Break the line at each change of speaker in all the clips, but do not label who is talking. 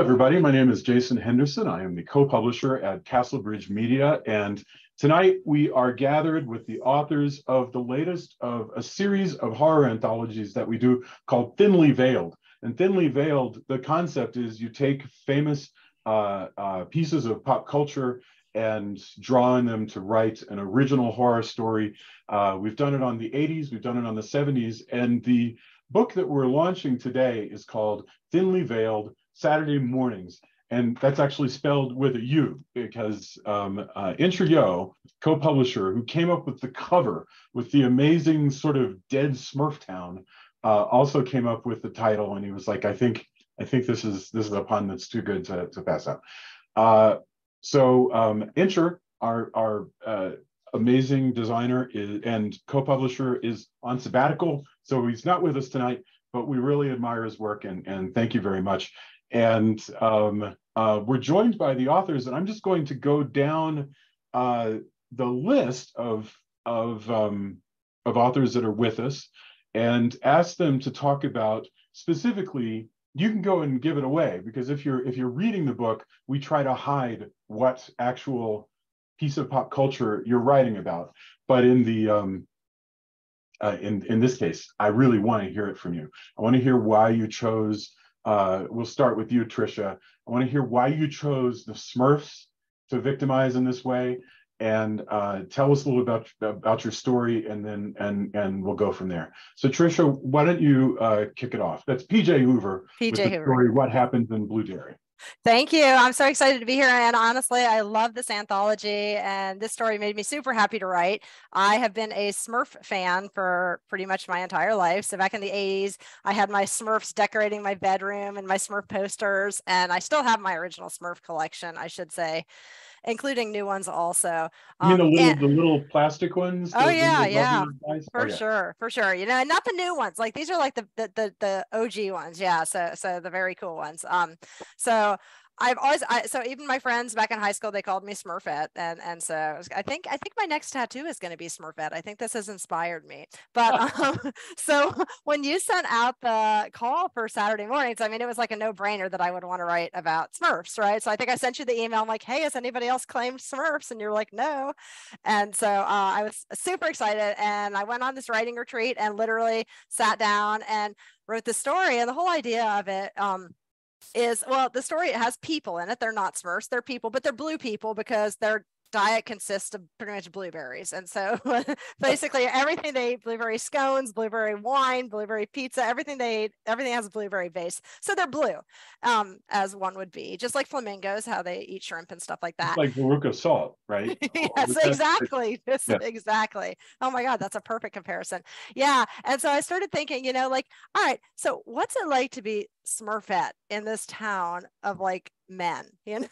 everybody. My name is Jason Henderson. I am the co-publisher at Castlebridge Media, and tonight we are gathered with the authors of the latest of a series of horror anthologies that we do called Thinly Veiled. And Thinly Veiled, the concept is you take famous pieces of pop culture and draw on them to write an original horror story. We've done it on the 80s, we've done it on the 70s, and the book that we're launching today is called Thinly Veiled Saturday Mournings. And that's actually spelled with a U because Incher Yo, co-publisher, who came up with the cover with the amazing sort of dead Smurf town, also came up with the title. And he was like, I think this is a pun that's too good to pass up. So Incher, our amazing designer and co-publisher, is on sabbatical, so he's not with us tonight, but we really admire his work and thank you very much. And we're joined by the authors, and I'm just going to go down the list of authors that are with us and ask them to talk about specifically. You can go and give it away, because if you're reading the book, we try to hide what actual piece of pop culture you're writing about. But in the in this case, I really want to hear it from you. I want to hear why you chose. We'll start with you, Tricia. I want to hear why you chose the Smurfs to victimize in this way, and tell us a little about your story, and then and we'll go from there. So, Tricia, why don't you kick it off? That's PJ Hoover with the story "What Happens in Blue Dairy."
Thank you. I'm so excited to be here. And honestly, I love this anthology, and this story made me super happy to write. I have been a Smurf fan for pretty much my entire life. So back in the 80s, I had my Smurfs decorating my bedroom and my Smurf posters, and I still have my original Smurf collection, I should say, including new ones also.
You mean the little plastic ones?
Oh yeah,
for
sure. You know, and not the new ones. Like these are like the OG ones. Yeah, so the very cool ones. So I've always so even my friends back in high school, they called me Smurfette, and so I think my next tattoo is going to be Smurfette. I think this has inspired me. But so when you sent out the call for Saturday Mornings, I mean, it was like a no-brainer that I would want to write about Smurfs, right? So I think I sent you the email. I'm like, hey, has anybody else claimed Smurfs? And you're like, no. And so I was super excited, and I went on this writing retreat and literally sat down and wrote the story. And the whole idea of it is, well, the story has people in it. They're not Smurfs, they're people, but they're blue people because their diet consists of pretty much blueberries. And so basically everything they eat, blueberry scones, blueberry wine, blueberry pizza, everything they eat, everything has a blueberry base. So they're blue, as one would be, just like flamingos, how they eat shrimp and stuff like that.
It's like Veruca Salt, right?
Yes, exactly. Yeah. Exactly. Oh my God, that's a perfect comparison. Yeah. And so I started thinking, you know, like, all right, so what's it like to be Smurfette in this town of like men? You know,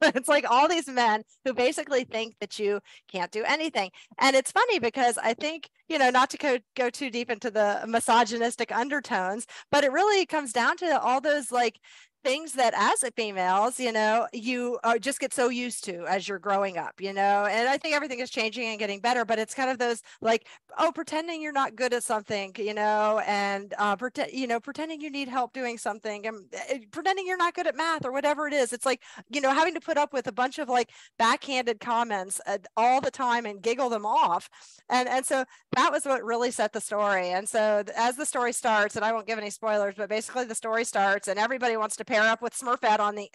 it's like all these men who basically think that you can't do anything. And it's funny because I think, you know, not to go too deep into the misogynistic undertones, but it really comes down to all those like things that as a females, you know, you just get so used to as you're growing up, you know. And I think everything is changing and getting better, but it's kind of those like, oh, pretending you're not good at something, you know, and pretending you need help doing something, and pretending you're not good at math or whatever it is. It's like, you know, having to put up with a bunch of like backhanded comments all the time and giggle them off. And so that was what really set the story. And so as the story starts, and I won't give any spoilers, but basically the story starts and everybody wants to pair up with Smurfette on the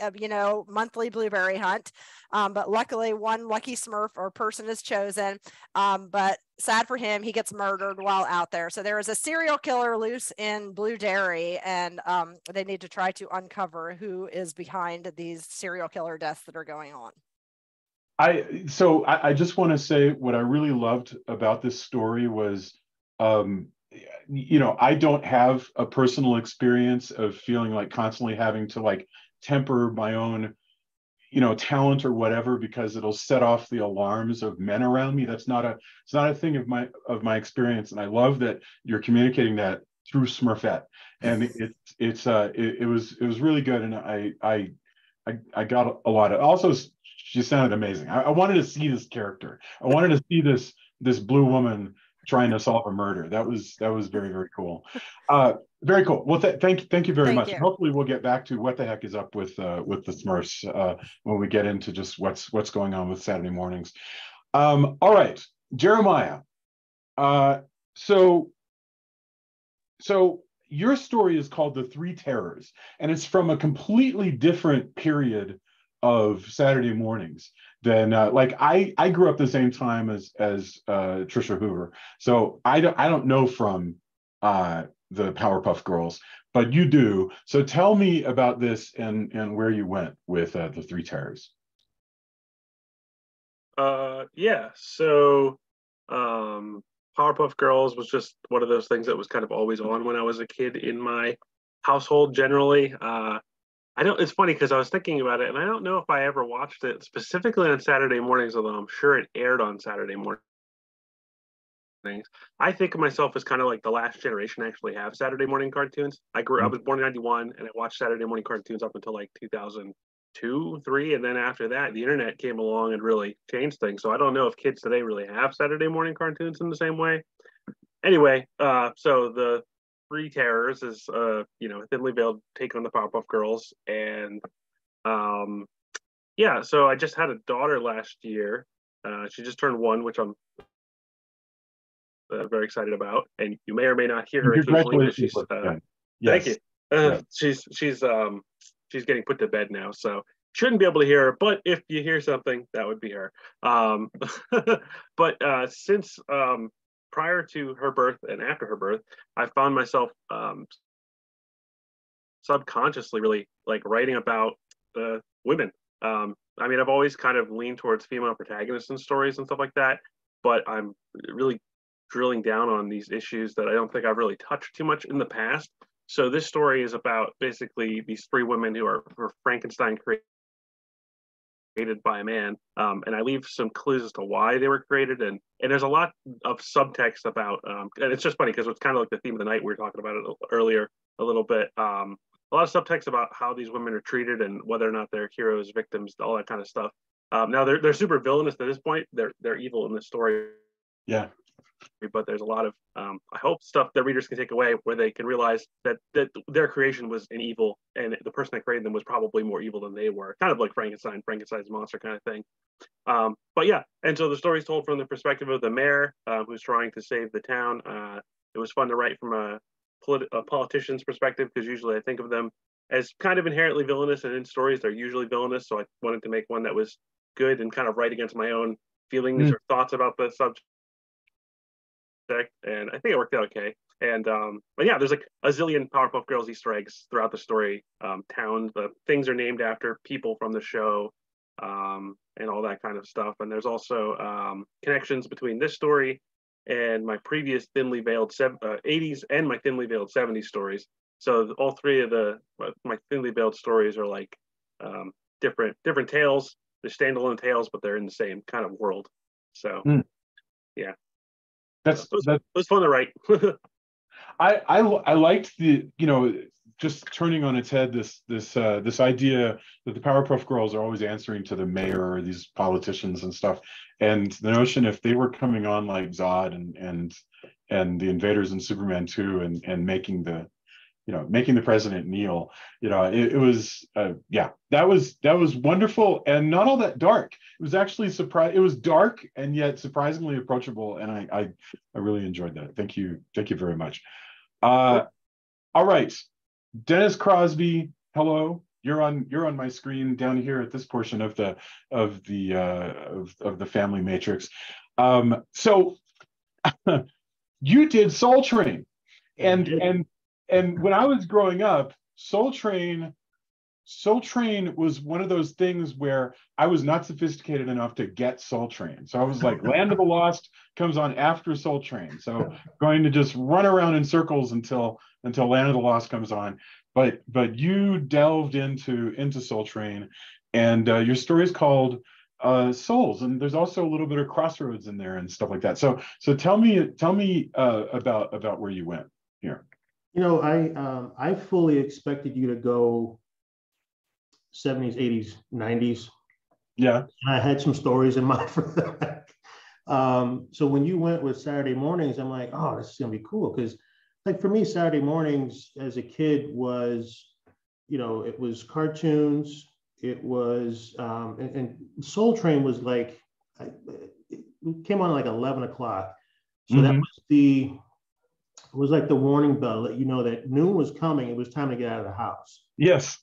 monthly blueberry hunt, but luckily one lucky Smurf or person is chosen, but sad for him, he gets murdered while out there. So there is a serial killer loose in Blue Dairy, and they need to try to uncover who is behind these serial killer deaths that are going on.
I just want to say what I really loved about this story was, you know, I don't have a personal experience of feeling like constantly having to like temper my own, you know, talent or whatever, because it'll set off the alarms of men around me. It's not a thing of my experience. And I love that you're communicating that through Smurfette. And it was really good. And I got a lot of, also she sounded amazing. I wanted to see this character. I wanted to see this blue woman trying to solve a murder. That was very, very cool. Very cool. Well, thank you very much.
you.
Hopefully we'll get back to what the heck is up with the Smurfs when we get into just what's going on with Saturday mornings. All right, Jeremiah. So your story is called The Three Terrors, and it's from a completely different period of Saturday mornings than like I grew up the same time as Trisha Hoover, so I don't know from the Powerpuff Girls, but you do. So tell me about this and where you went with The Three Terrors.
Yeah, so Powerpuff Girls was just one of those things that was kind of always on when I was a kid in my household generally. It's funny because I was thinking about it, and I don't know if I ever watched it specifically on Saturday mornings, although I'm sure it aired on Saturday mornings. I think of myself as kind of like the last generation to actually have Saturday morning cartoons. I was born in 91, and I watched Saturday morning cartoons up until like 2002, 3, and then after that, the internet came along and really changed things. So I don't know if kids today really have Saturday morning cartoons in the same way. Anyway, so the Three Terrors is a thinly veiled take on the Powerpuff Girls, and yeah, so I just had a daughter last year. She just turned 1, which I'm very excited about, and you may or may not hear her occasionally. She's
yes.
Thank you. She's getting put to bed now, so shouldn't be able to hear her. But if you hear something, that would be her. But since prior to her birth and after her birth, I found myself subconsciously really like writing about women. I mean, I've always kind of leaned towards female protagonists in stories and stuff like that, but I'm really drilling down on these issues that I don't think I've really touched too much in the past. So this story is about basically these 3 women who are Frankenstein created by a man, and I leave some clues as to why they were created, and there's a lot of subtext about, and it's just funny because it's kind of like the theme of the night, we were talking about it earlier a little bit. A lot of subtext about how these women are treated and whether or not they're heroes, victims, all that kind of stuff. Now they're super villainous at this point. They're evil in this story.
Yeah.
But there's a lot of I hope stuff that readers can take away where they can realize that their creation was an evil, and the person that created them was probably more evil than they were, kind of like Frankenstein's monster kind of thing. But yeah, and so the story is told from the perspective of the mayor, who's trying to save the town. It was fun to write from a politician's perspective, because usually I think of them as kind of inherently villainous, and in stories they're usually villainous, so I wanted to make one that was good and kind of right against my own feelings or thoughts about the subject. And I think it worked out okay. And but yeah, there's like a zillion Powerpuff Girls Easter eggs throughout the story. Towns, the things are named after people from the show, and all that kind of stuff. And there's also connections between this story and my previous thinly veiled 80s and my thinly veiled 70s stories. So all 3 of my thinly veiled stories are like different tales. They're standalone tales, but they're in the same kind of world. So yeah. It was fun to write.
I liked the, just turning on its head this idea that the Powerpuff Girls are always answering to the mayor or these politicians and stuff, and the notion if they were coming on like Zod and the Invaders and Superman 2 and making the president kneel, it was that was wonderful and not all that dark. It was actually it was dark and yet surprisingly approachable, and I really enjoyed that. Thank you very much. All right, Dennis Crosby, hello. You're on my screen down here at this portion of the family matrix. So you did Soul Train, and when I was growing up, Soul Train was one of those things where I was not sophisticated enough to get Soul Train. So I was like, Land of the Lost comes on after Soul Train. So going to just run around in circles until Land of the Lost comes on. But you delved into Soul Train, and your story is called Souls, and there's also a little bit of Crossroads in there and stuff like that. So tell me about where you went here.
I fully expected you to go 70s, 80s, 90s.
Yeah.
I had some stories in mind for that. So when you went with Saturday mornings, I'm like, oh, this is gonna be cool. Because like for me, Saturday mornings as a kid was, it was cartoons. It was, and Soul Train was like, it came on like 11 o'clock. So that was like the warning bell, let you know that noon was coming. It was time to get out of the house.
Yes.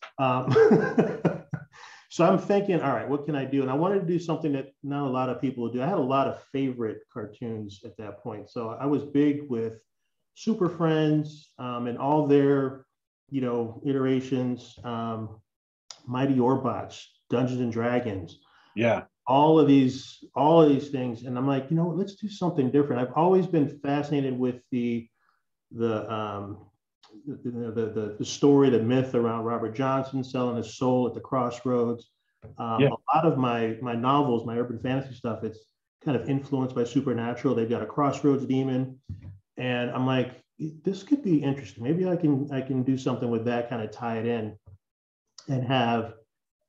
So I'm thinking, all right, what can I do? And I wanted to do something that not a lot of people do. I had a lot of favorite cartoons at that point. So I was big with Super Friends and all their, iterations, Mighty Orbots, Dungeons and Dragons.
Yeah.
All of these things. And I'm like, let's do something different. I've always been fascinated with the story, the myth around Robert Johnson selling his soul at the crossroads. A lot of my novels, my urban fantasy stuff, it's kind of influenced by supernatural. They've got a crossroads demon, and I'm like, this could be interesting. Maybe I can do something with that, kind of tie it in, and have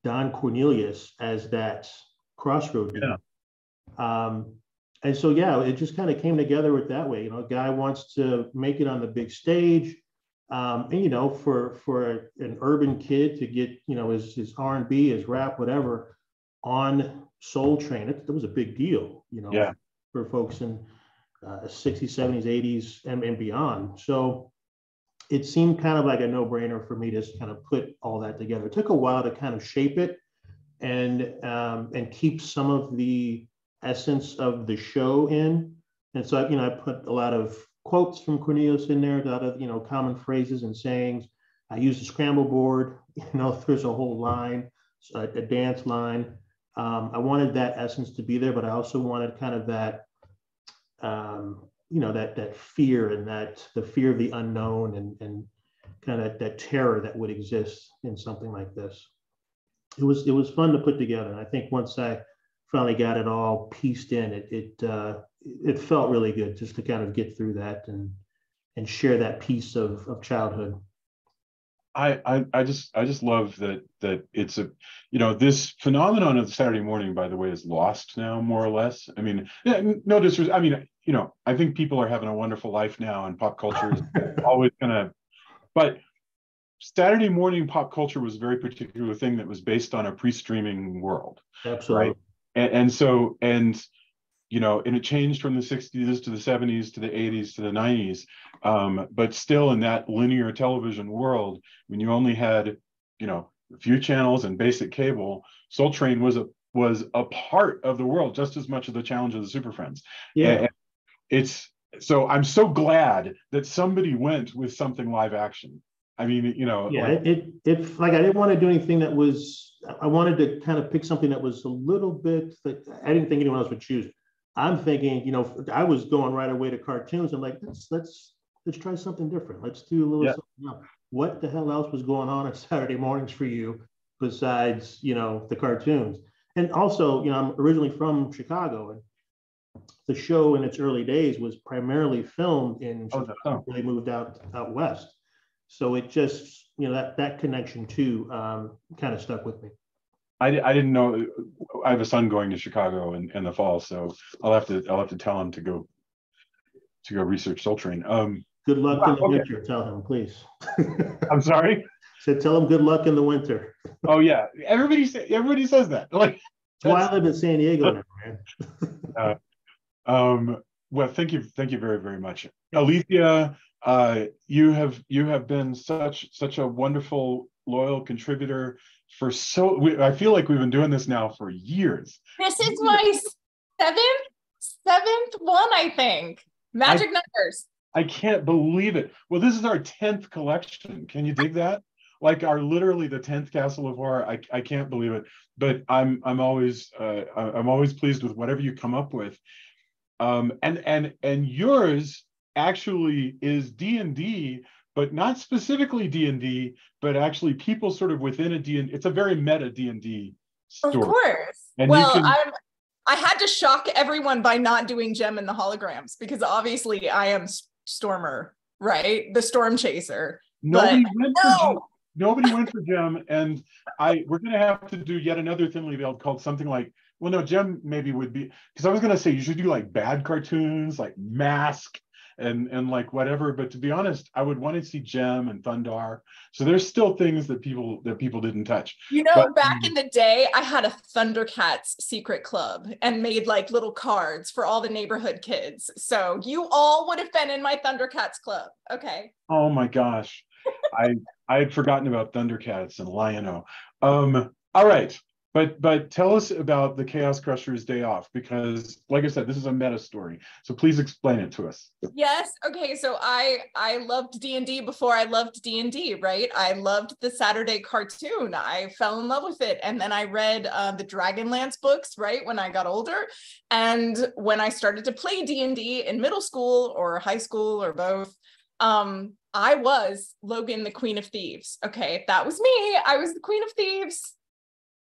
Don Cornelius as that crossroad demon. And so, it just kind of came together with that way. A guy wants to make it on the big stage. And, for an urban kid to get, his R&B, his rap, whatever, on Soul Train, it was a big deal, for folks in 60s, 70s, 80s, and beyond. So it seemed kind of like a no-brainer for me to just kind of put all that together. It took a while to kind of shape it and keep some of the essence of the show in. And so, I put a lot of quotes from Cornelius in there, a lot of, common phrases and sayings. I used a scramble board, there's a whole line, a dance line. I wanted that essence to be there, but I also wanted kind of that, that fear and the fear of the unknown and kind of that terror that would exist in something like this. It was fun to put together. And I think once I finally got it all pieced in, it felt really good just to kind of get through that and share that piece of childhood.
I just love that it's a, this phenomenon of Saturday morning, by the way, is lost now, more or less. I mean, no disrespect. I mean, I think people are having a wonderful life now, and pop culture is always gonna, but Saturday morning pop culture was a very particular thing that was based on a pre-streaming world.
Absolutely.
Right? And it changed from the 60s to the 70s to the 80s to the 90s. But still in that linear television world, when you only had, a few channels and basic cable, Soul Train was a part of the world, just as much of the challenge of the Super Friends.
Yeah.
And so I'm so glad that somebody went with something live action. I mean,
it's like I didn't want to do anything that was, I wanted to kind of pick something that was a little bit, that I didn't think anyone else would choose. I'm thinking, I was going right away to cartoons. I'm like, let's try something different. Let's do a little something else. What the hell else was going on Saturday mornings for you besides, the cartoons? And also, I'm originally from Chicago, and the show in its early days was primarily filmed in Chicago. They moved out west. So it just, that connection too kind of stuck with me.
I didn't know. I have a son going to Chicago in the fall, so I'll have to tell him to go research Soul Train.
Good luck in the winter. Tell him, please.
I'm sorry.
So tell him good luck in the winter.
Oh yeah, everybody says that. Like,
that's why I live in San Diego now,
man. Well, thank you very, very much, Alethea. You have been such a wonderful, loyal contributor for I feel like we've been doing this now for years.
This is my seventh one, I think. Magic numbers.
I can't believe it. Well, this is our 10th collection. Can you dig that? Like literally the 10th Castle of Horror. I can't believe it. But I'm always pleased with whatever you come up with. And yours actually is D&D, but not specifically D&D, but actually people sort of within a D&D. It's a very meta D&D story.
Of course. And I had to shock everyone by not doing Gem and the Holograms, because obviously I am Stormer, right? The Storm Chaser.
Nobody went for Gem, and we're going to have to do yet another thinly veiled called something like, well, no, Jem maybe would be, because I was gonna say you should do like bad cartoons, like Mask and like whatever. But to be honest, I would want to see Jem and Thundar. So there's still things that people didn't touch.
You know,
but,
back in the day, I had a Thundercats secret club and made like little cards for all the neighborhood kids. So you all would have been in my Thundercats club. Okay.
Oh my gosh. I had forgotten about Thundercats and Lion-O. All right. But tell us about the Chaos Crusher's Day Off, because like I said, this is a meta story. So please explain it to us.
Yes. Okay. So I loved D&D before I loved D&D, right? I loved the Saturday cartoon. I fell in love with it. And then I read the Dragonlance books, right, when I got older. And when I started to play D&D in middle school or high school or both, I was Logan, the Queen of Thieves. Okay. That was me. I was the Queen of Thieves.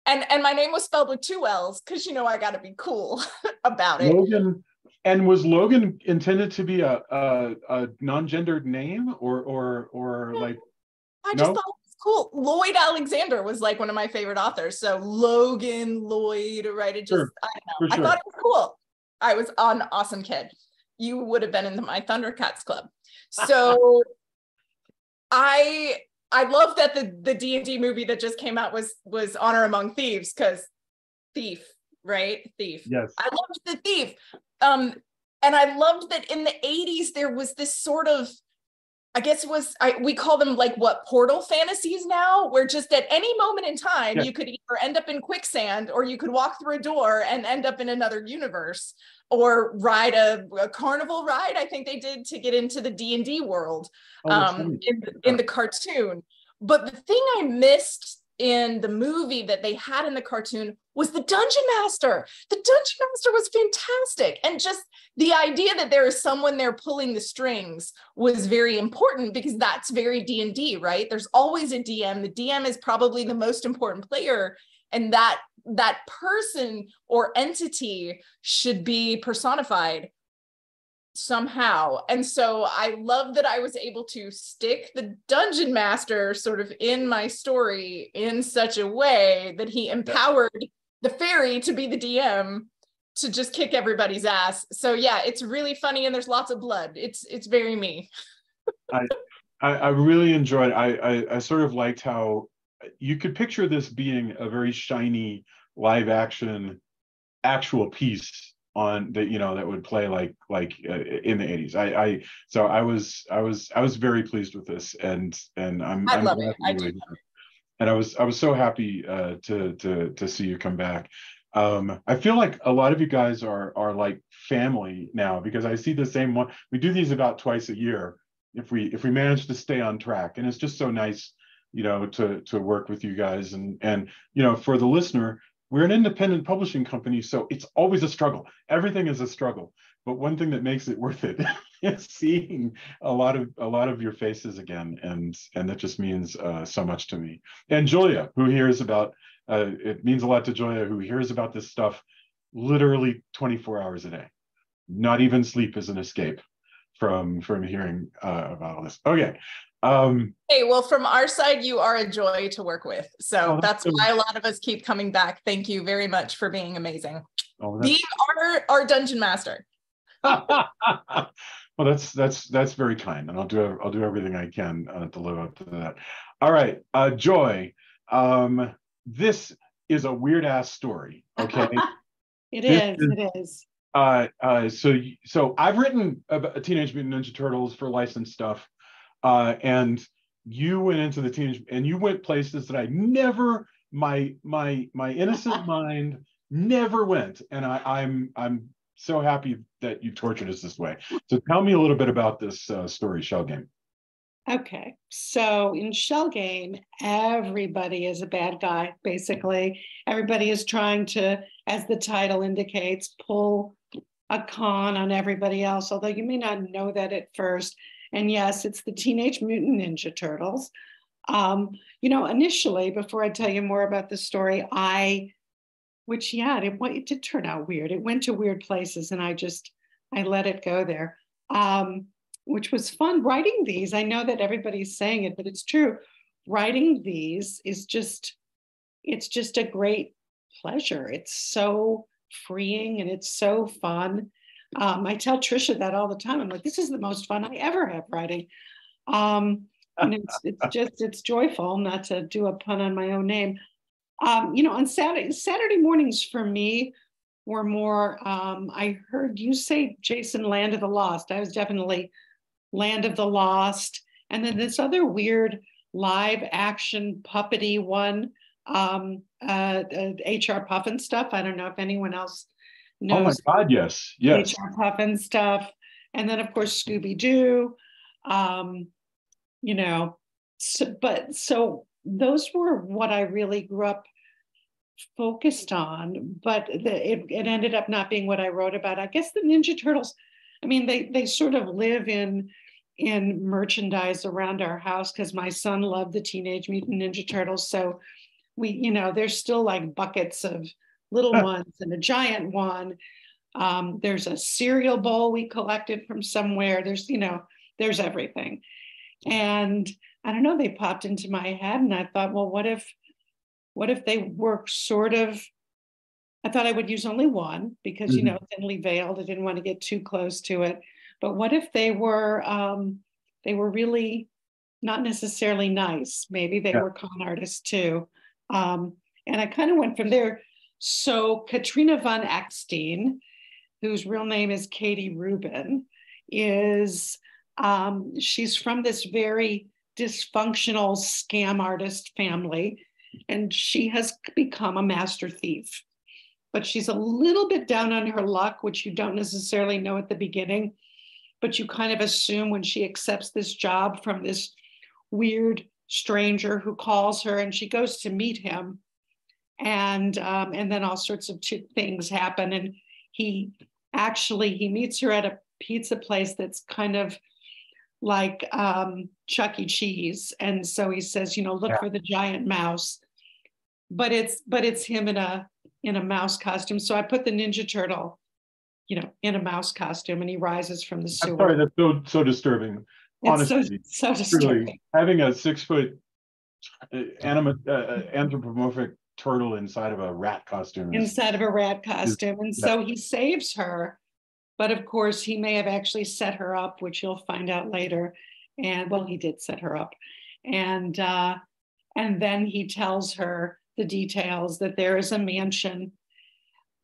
And my name was spelled with 2 L's because, you know, I got to be cool about it.
Logan, and was Logan intended to be a non-gendered name or like?
I just thought it was cool. Lloyd Alexander was like one of my favorite authors. So Logan, Lloyd, right? It just,
Sure,
I don't know.
sure.
I thought it was cool. I was an awesome kid. You would have been in my Thundercats club. So I love that the D&D movie that just came out was Honor Among Thieves, because thief, right? Thief.
Yes.
I loved the thief. And I loved that in the 80s, there was this sort of, I guess we call them like what, portal fantasies now, where just at any moment in time, you could either end up in quicksand or you could walk through a door and end up in another universe, or ride a carnival ride. I think they did to get into the D&D world in the cartoon. But the thing I missed in the movie that they had in the cartoon was the Dungeon Master. The Dungeon Master was fantastic. And just the idea that there is someone there pulling the strings was very important, because that's very D&D, right? There's always a DM. The DM is probably the most important player, and that person or entity should be personified somehow. And so I love that I was able to stick the Dungeon Master sort of in my story in such a way that he empowered the fairy to be the DM to just kick everybody's ass. So yeah, it's really funny, and there's lots of blood. It's very me.
I really enjoyed it. I sort of liked how you could picture this being a very shiny live action actual piece on that, you know, that would play like in the 80s. So I was very pleased with this, and I'm
love
glad
it. I do.
And I was so happy to see you come back. I feel like a lot of you guys are like family now, because I see the same one. We do these about twice a year if we manage to stay on track, and it's just so nice, you know, to work with you guys. And you know, for the listener, we're an independent publishing company, so it's always a struggle. Everything is a struggle. But one thing that makes it worth it is seeing a lot of your faces again, and that just means so much to me. And Julia, who hears about it means a lot to Julia, who hears about this stuff literally 24 hours a day. Not even sleep is an escape from hearing about all this. Okay.
Hey, well, from our side, you are a joy to work with. So that's why a lot of us keep coming back. Thank you very much for being amazing. Being our dungeon master.
Well, that's very kind, and I'll do everything I can to live up to that. All right, Joy, this is a weird ass story. Okay,
It is.
So I've written about Teenage Mutant Ninja Turtles for licensed stuff, and you went into the teenage, and you went places that I never, my innocent mind never went, and I'm so happy that you tortured us this way. So tell me a little bit about this story, Shell Game.
Okay, so in Shell Game, everybody is a bad guy, basically. Everybody is trying to, as the title indicates, pull a con on everybody else, although you may not know that at first. And yes, it's the Teenage Mutant Ninja Turtles. You know, initially, before I tell you more about the story, it did turn out weird. It went to weird places, and I let it go there, which was fun. Writing these, I know that everybody's saying it, but it's true. Writing these is it's just a great pleasure. It's so freeing and it's so fun. I tell Trisha that all the time. I'm like, this is the most fun I ever have writing. And it's joyful, not to do a pun on my own name. On Saturday mornings for me were more, I heard you say, Jason, Land of the Lost. I was definitely Land of the Lost. And then this other weird live action puppety one, HR Puffin stuff. I don't know if anyone else knows.
Oh my God, yes.
HR Puffin stuff. And then of course, Scooby-Doo, so those were what I really grew up focused on, but it ended up not being what I wrote about. I guess the Ninja Turtles, I mean, they sort of live in merchandise around our house because my son loved the Teenage Mutant Ninja Turtles. So we, there's still like buckets of little ones and a giant one. There's a cereal bowl we collected from somewhere. There's everything. And I don't know, they popped into my head and I thought, well, what if they were sort of, I thought I would use only one because, thinly veiled. I didn't want to get too close to it. But what if they were really not necessarily nice? Maybe they were con artists too. And I kind of went from there. So Katrina von Eckstein, whose real name is Katie Rubin, is she's from this very dysfunctional scam artist family, and she has become a master thief. But she's a little bit down on her luck, which you don't necessarily know at the beginning, but you kind of assume when she accepts this job from this weird stranger who calls her, and she goes to meet him, and then all sorts of things happen, and he meets her at a pizza place that's kind of like Chuck E. Cheese, and so he says, look for the giant mouse, but it's him in a mouse costume. So I put the Ninja Turtle, in a mouse costume, and he rises from the sewer.
I'm sorry, that's so disturbing. Honestly,
it's so disturbing.
Really, having a 6-foot anthropomorphic turtle inside of a rat costume. And
so he saves her, but of course he may have actually set her up, which you'll find out later. And well, he did set her up, and then he tells her the details that there is a mansion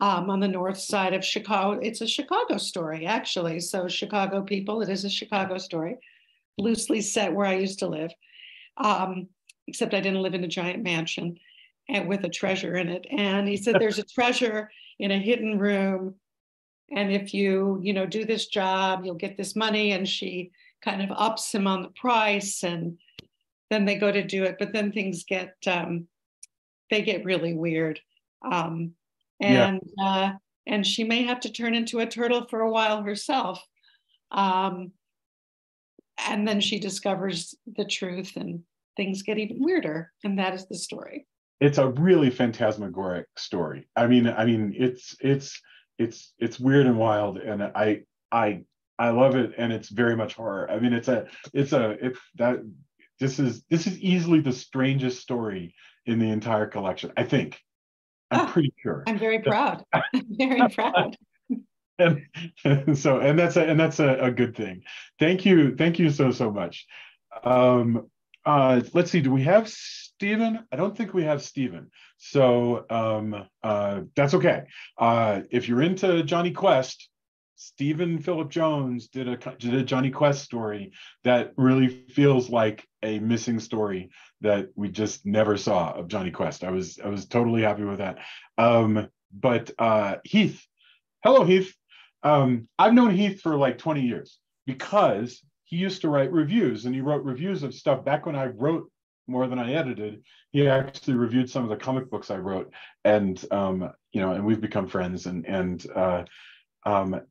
on the north side of Chicago. It's a Chicago story, actually. So Chicago people, it is a Chicago story, loosely set where I used to live, except I didn't live in a giant mansion and with a treasure in it. And he said, there's a treasure in a hidden room. And if you, do this job, you'll get this money. And she kind of ups him on the price, and then they go to do it. But then things get, they get really weird. And she may have to turn into a turtle for a while herself. And then she discovers the truth and things get even weirder. And that is the story.
It's a really phantasmagoric story. I mean, it's weird and wild, and I love it, and it's very much horror. I mean, this is easily the strangest story in the entire collection, I think. I'm pretty sure.
I'm very proud. I'm very proud.
and that's a good thing. Thank you so much. Let's see, do we have Stephen? I don't think we have Stephen. So that's okay. If you're into Johnny Quest, Stephen Philip Jones did a Johnny Quest story that really feels like a missing story that we just never saw of Johnny Quest. I was totally happy with that. But Heath, hello Heath. I've known Heath for like 20 years because he used to write reviews, and he wrote reviews of stuff back when I wrote more than I edited. He actually reviewed some of the comic books I wrote, and and we've become friends. And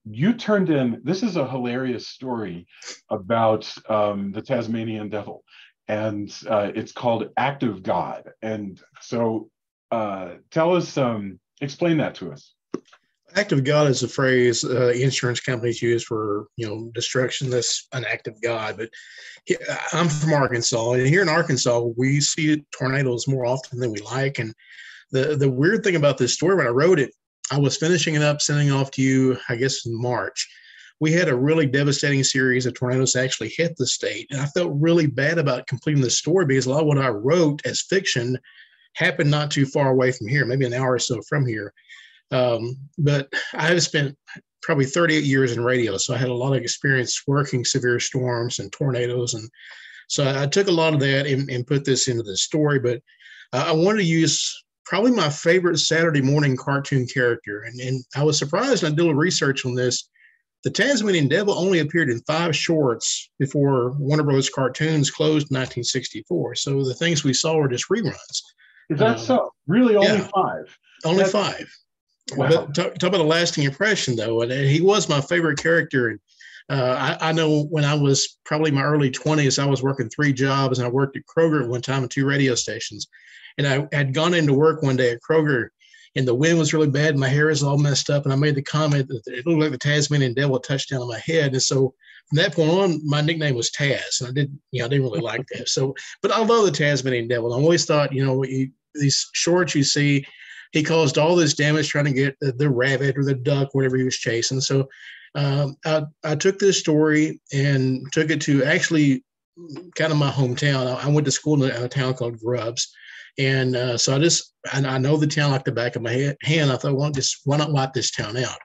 you turned in, this is a hilarious story about the Tasmanian devil, and it's called Act of God. And so tell us, explain that to us.
Act of God is a phrase insurance companies use for, destruction. That's an act of God. But I'm from Arkansas, and here in Arkansas, we see tornadoes more often than we like. And The weird thing about this story, when I wrote it, I was finishing it up, sending it off to you, I guess, in March. We had a really devastating series of tornadoes actually hit the state. And I felt really bad about completing the story because a lot of what I wrote as fiction happened not too far away from here, maybe an hour or so from here. But I have spent probably 38 years in radio, so I had a lot of experience working severe storms and tornadoes. And so I took a lot of that and put this into the story. But I wanted to use probably my favorite Saturday morning cartoon character. And I was surprised, and I did a little research on this. The Tasmanian Devil only appeared in 5 shorts before Warner Bros. Cartoons closed in 1964. So the things we saw were just reruns.
Is that so? Really, only 5?
Only 5.
Wow.
But talk about a lasting impression, though. And he was my favorite character. And I know when I was probably in my early 20s, I was working 3 jobs, and I worked at Kroger at one time and 2 radio stations. And I had gone into work one day at Kroger, and the wind was really bad. And my hair is all messed up. And I made the comment that it looked like the Tasmanian Devil touched down on my head. And so from that point on, my nickname was Taz. And I didn't really like that. So, but I love the Tasmanian Devil. I always thought, these shorts you see, he caused all this damage trying to get the rabbit or the duck, whatever he was chasing. So I took this story and took it to actually kind of my hometown. I went to school in a town called Grubbs. And so I know the town like the back of my hand. I thought, why not wipe this town out?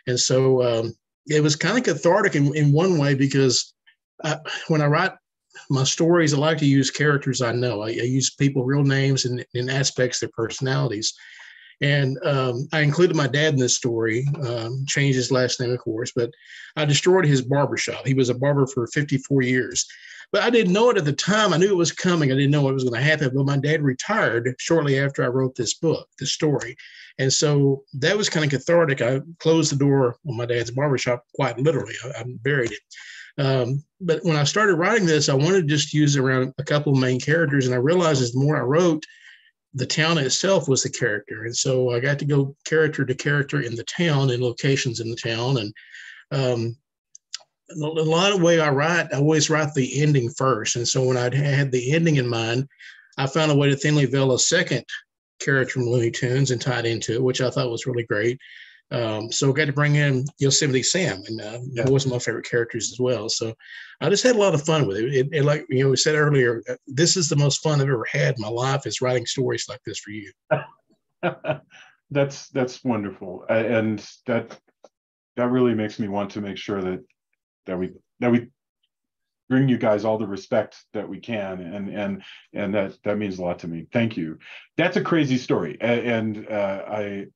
And so it was kind of cathartic in one way, because when I write my stories, I like to use characters I know. I use people, real names, and aspects of their personalities. And I included my dad in this story, changed his last name, of course, but I destroyed his barbershop. He was a barber for 54 years. But I didn't know it at the time. I knew it was coming. I didn't know what was going to happen. But my dad retired shortly after I wrote this book, this story. And so that was kind of cathartic. I closed the door on my dad's barbershop, quite literally. I buried it. But when I started writing this, I wanted to just use around a couple of main characters. And I realized as the more I wrote, the town itself was the character. And so I got to go character to character in the town and locations in the town. And a lot of the way I write, I always write the ending first. And so when I had the ending in mind, I found a way to thinly veil a second character from Looney Tunes and tie it into it, which I thought was really great. So I got to bring in Yosemite Sam, and he was one of my favorite characters as well. So I just had a lot of fun with it. It like we said earlier, this is the most fun I've ever had in my life, is writing stories like this for you.
That's wonderful, and that really makes me want to make sure that we bring you guys all the respect that we can, and that means a lot to me. Thank you. That's a crazy story, and I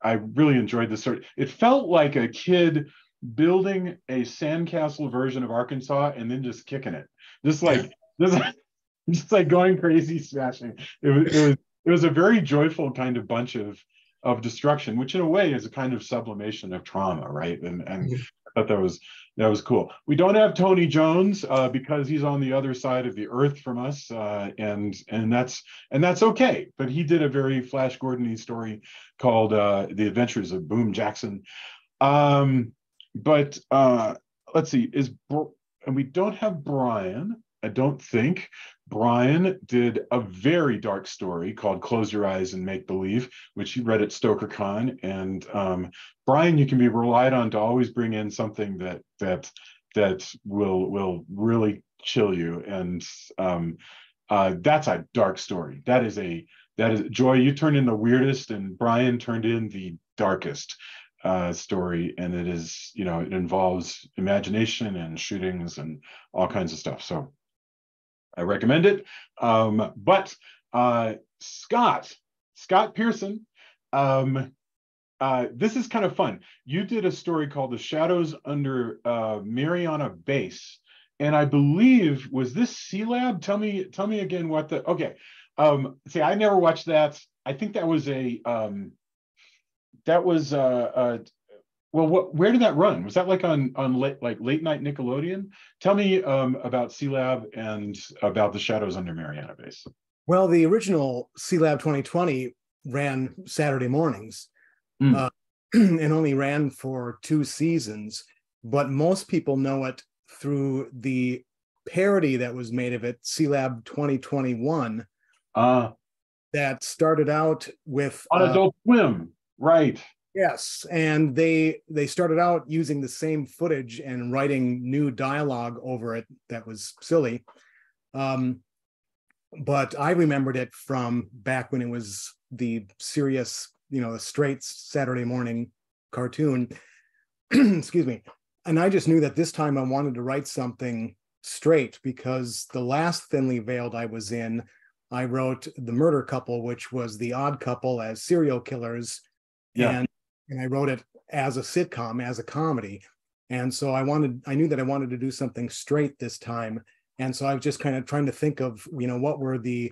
really enjoyed this story. It felt like a kid building a sandcastle version of Arkansas and then just kicking it, just like going crazy, smashing. It was a very joyful kind of bunch of destruction, which in a way is a kind of sublimation of trauma, right? And I thought that was cool. We don't have Tony Jones because he's on the other side of the earth from us, and that's okay. But he did a very Flash Gordon-y story called The Adventures of Boom Jackson. But let's see, and we don't have Bryan. I don't think. Bryan did a very dark story called Close Your Eyes and Make Believe, which he read at StokerCon. And Bryan, you can be relied on to always bring in something that will really chill you. And that's a dark story. That is Joy. You turned in the weirdest, and Bryan turned in the darkest story, and it is, it involves imagination and shootings and all kinds of stuff. So I recommend it. But Scott Pearson, this is kind of fun. You did a story called The Shadows Under Mariana Base, and I believe, was this C-Lab? Tell me again what the, okay. See, I never watched that. I think that was well, where did that run? Was that like on late night Nickelodeon? Tell me about C-Lab and about The Shadows Under Mariana Base.
Well, the original C-Lab 2020 ran Saturday mornings and only ran for 2 seasons, but most people know it through the parody that was made of it, C-Lab 2021. that started out with
on Adult Swim, right?
Yes, and they started out using the same footage and writing new dialogue over it that was silly. But I remembered it from back when it was the serious, the straight Saturday morning cartoon. Excuse me. And I just knew that this time I wanted to write something straight, because the last Thinly Veiled I was in, I wrote The Murder Couple, which was the odd couple as serial killers.
Yeah.
And I wrote it as a sitcom, as a comedy. And so I knew that I wanted to do something straight this time. And so I was just kind of trying to think of, what were the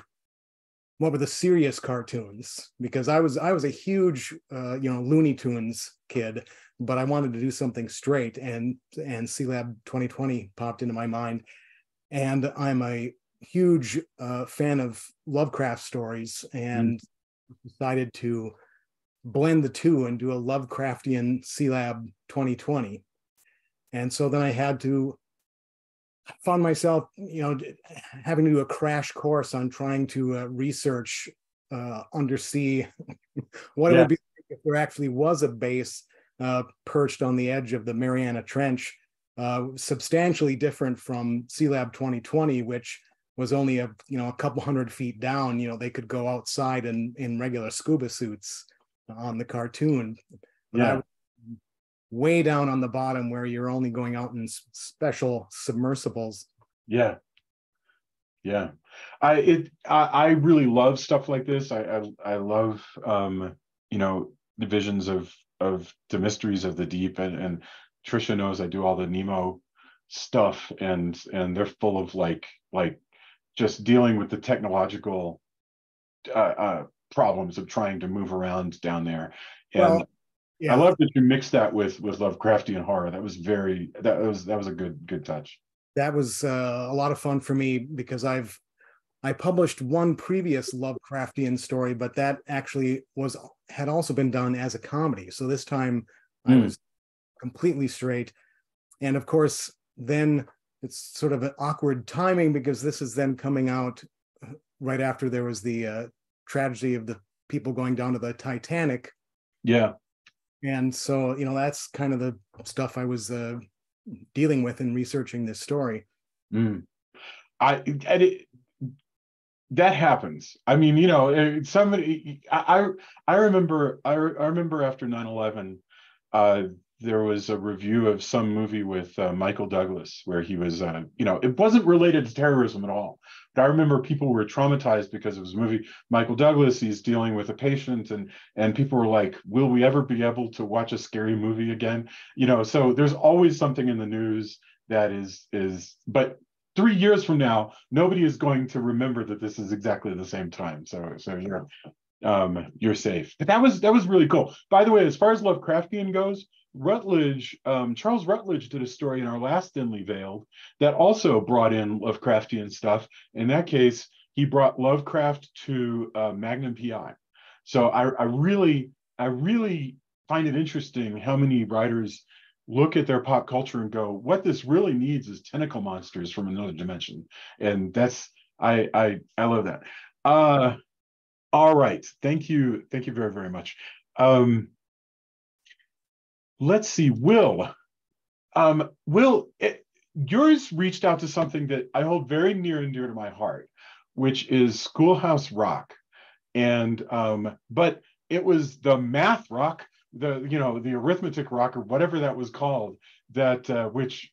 serious cartoons, because I was a huge, Looney Tunes kid, but I wanted to do something straight, and C-Lab 2020 popped into my mind. And I'm a huge fan of Lovecraft stories, and decided to blend the two and do a Lovecraftian C-Lab 2020. And so then I found myself, having to do a crash course on trying to research undersea what it would be like if there actually was a base perched on the edge of the Mariana Trench, substantially different from C-Lab 2020, which was only a couple hundred feet down. They could go outside in regular scuba suits on the cartoon. But I was way down on the bottom where you're only going out in special submersibles.
Yeah. I really love stuff like this. I love the visions of the mysteries of the deep, and Trisha knows I do all the Nemo stuff, and they're full of like just dealing with the technological problems of trying to move around down there. And I love that you mixed that with Lovecraftian horror. That was a good touch.
That was a lot of fun for me, because I published one previous Lovecraftian story, but that actually had also been done as a comedy. So this time I was completely straight. And of course, then it's sort of an awkward timing, because this is then coming out right after there was the tragedy of the people going down to the Titanic.
Yeah.
And so, that's kind of the stuff I was dealing with in researching this story.
That happens. I mean, somebody. I remember after 9/11, there was a review of some movie with Michael Douglas where he was, it wasn't related to terrorism at all. But I remember people were traumatized because it was a movie. Michael Douglas, he's dealing with a patient, and people were like, will we ever be able to watch a scary movie again? So there's always something in the news that is, but 3 years from now, nobody is going to remember that this is exactly the same time. So you're safe. But that was really cool. By the way, as far as Lovecraftian goes, Charles Rutledge did a story in our last Thinly Veiled that also brought in Lovecraftian stuff. In that case, he brought Lovecraft to Magnum PI. So I really find it interesting how many writers look at their pop culture and go, what this really needs is tentacle monsters from another dimension. And that's, I love that. All right. Thank you very, very much. Let's see, Will. Yours reached out to something that I hold very near and dear to my heart, which is Schoolhouse Rock. And but it was the math rock, the arithmetic rock, or whatever that was called, that which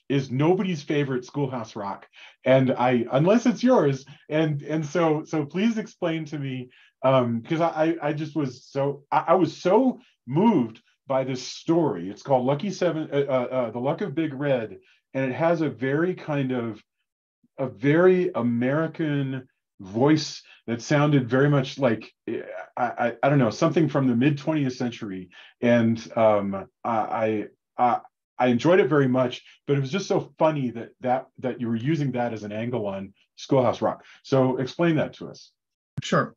is nobody's favorite Schoolhouse Rock, and unless it's yours, and so please explain to me, because I just was I was so moved by this story. It's called Lucky Seven, The Luck of Big Red, and it has a very American voice that sounded very much like I don't know, something from the mid 20th century, and I enjoyed it very much. But it was just so funny that you were using that as an angle on Schoolhouse Rock. So explain that to us.
Sure.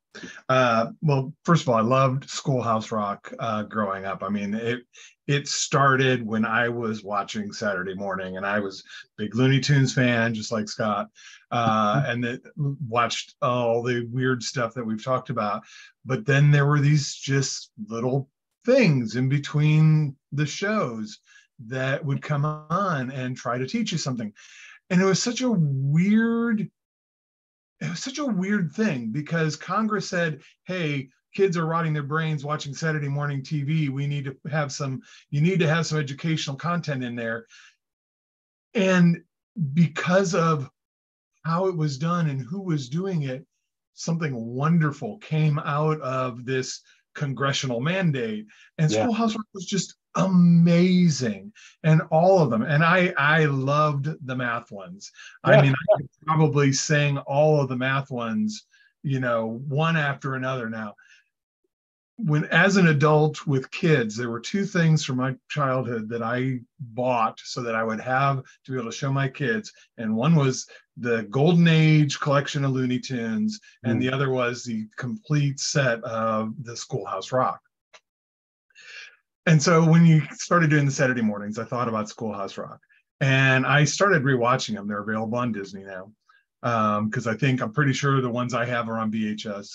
Well, first of all, I loved Schoolhouse Rock growing up. I mean, it started when I was watching Saturday Morning, and I was a big Looney Tunes fan, just like Scott, and it watched all the weird stuff that we've talked about. But then there were these just little things in between the shows that would come on and try to teach you something. And it was such a weird thing, because Congress said, hey, kids are rotting their brains watching Saturday morning TV. You need to have some educational content in there. And because of how it was done and who was doing it, something wonderful came out of this congressional mandate. And Schoolhouse Rock was just amazing, and all of them. And I loved the math ones. I mean, I could probably sing all of the math ones, one after another. Now, when as an adult with kids, there were two things from my childhood that I bought so that I would have to be able to show my kids. And one was the Golden Age collection of Looney Tunes, and the other was the complete set of the Schoolhouse Rock. And so when you started doing the Saturday mornings, I thought about Schoolhouse Rock, and I started rewatching them. They're available on Disney now, because I'm pretty sure the ones I have are on VHS.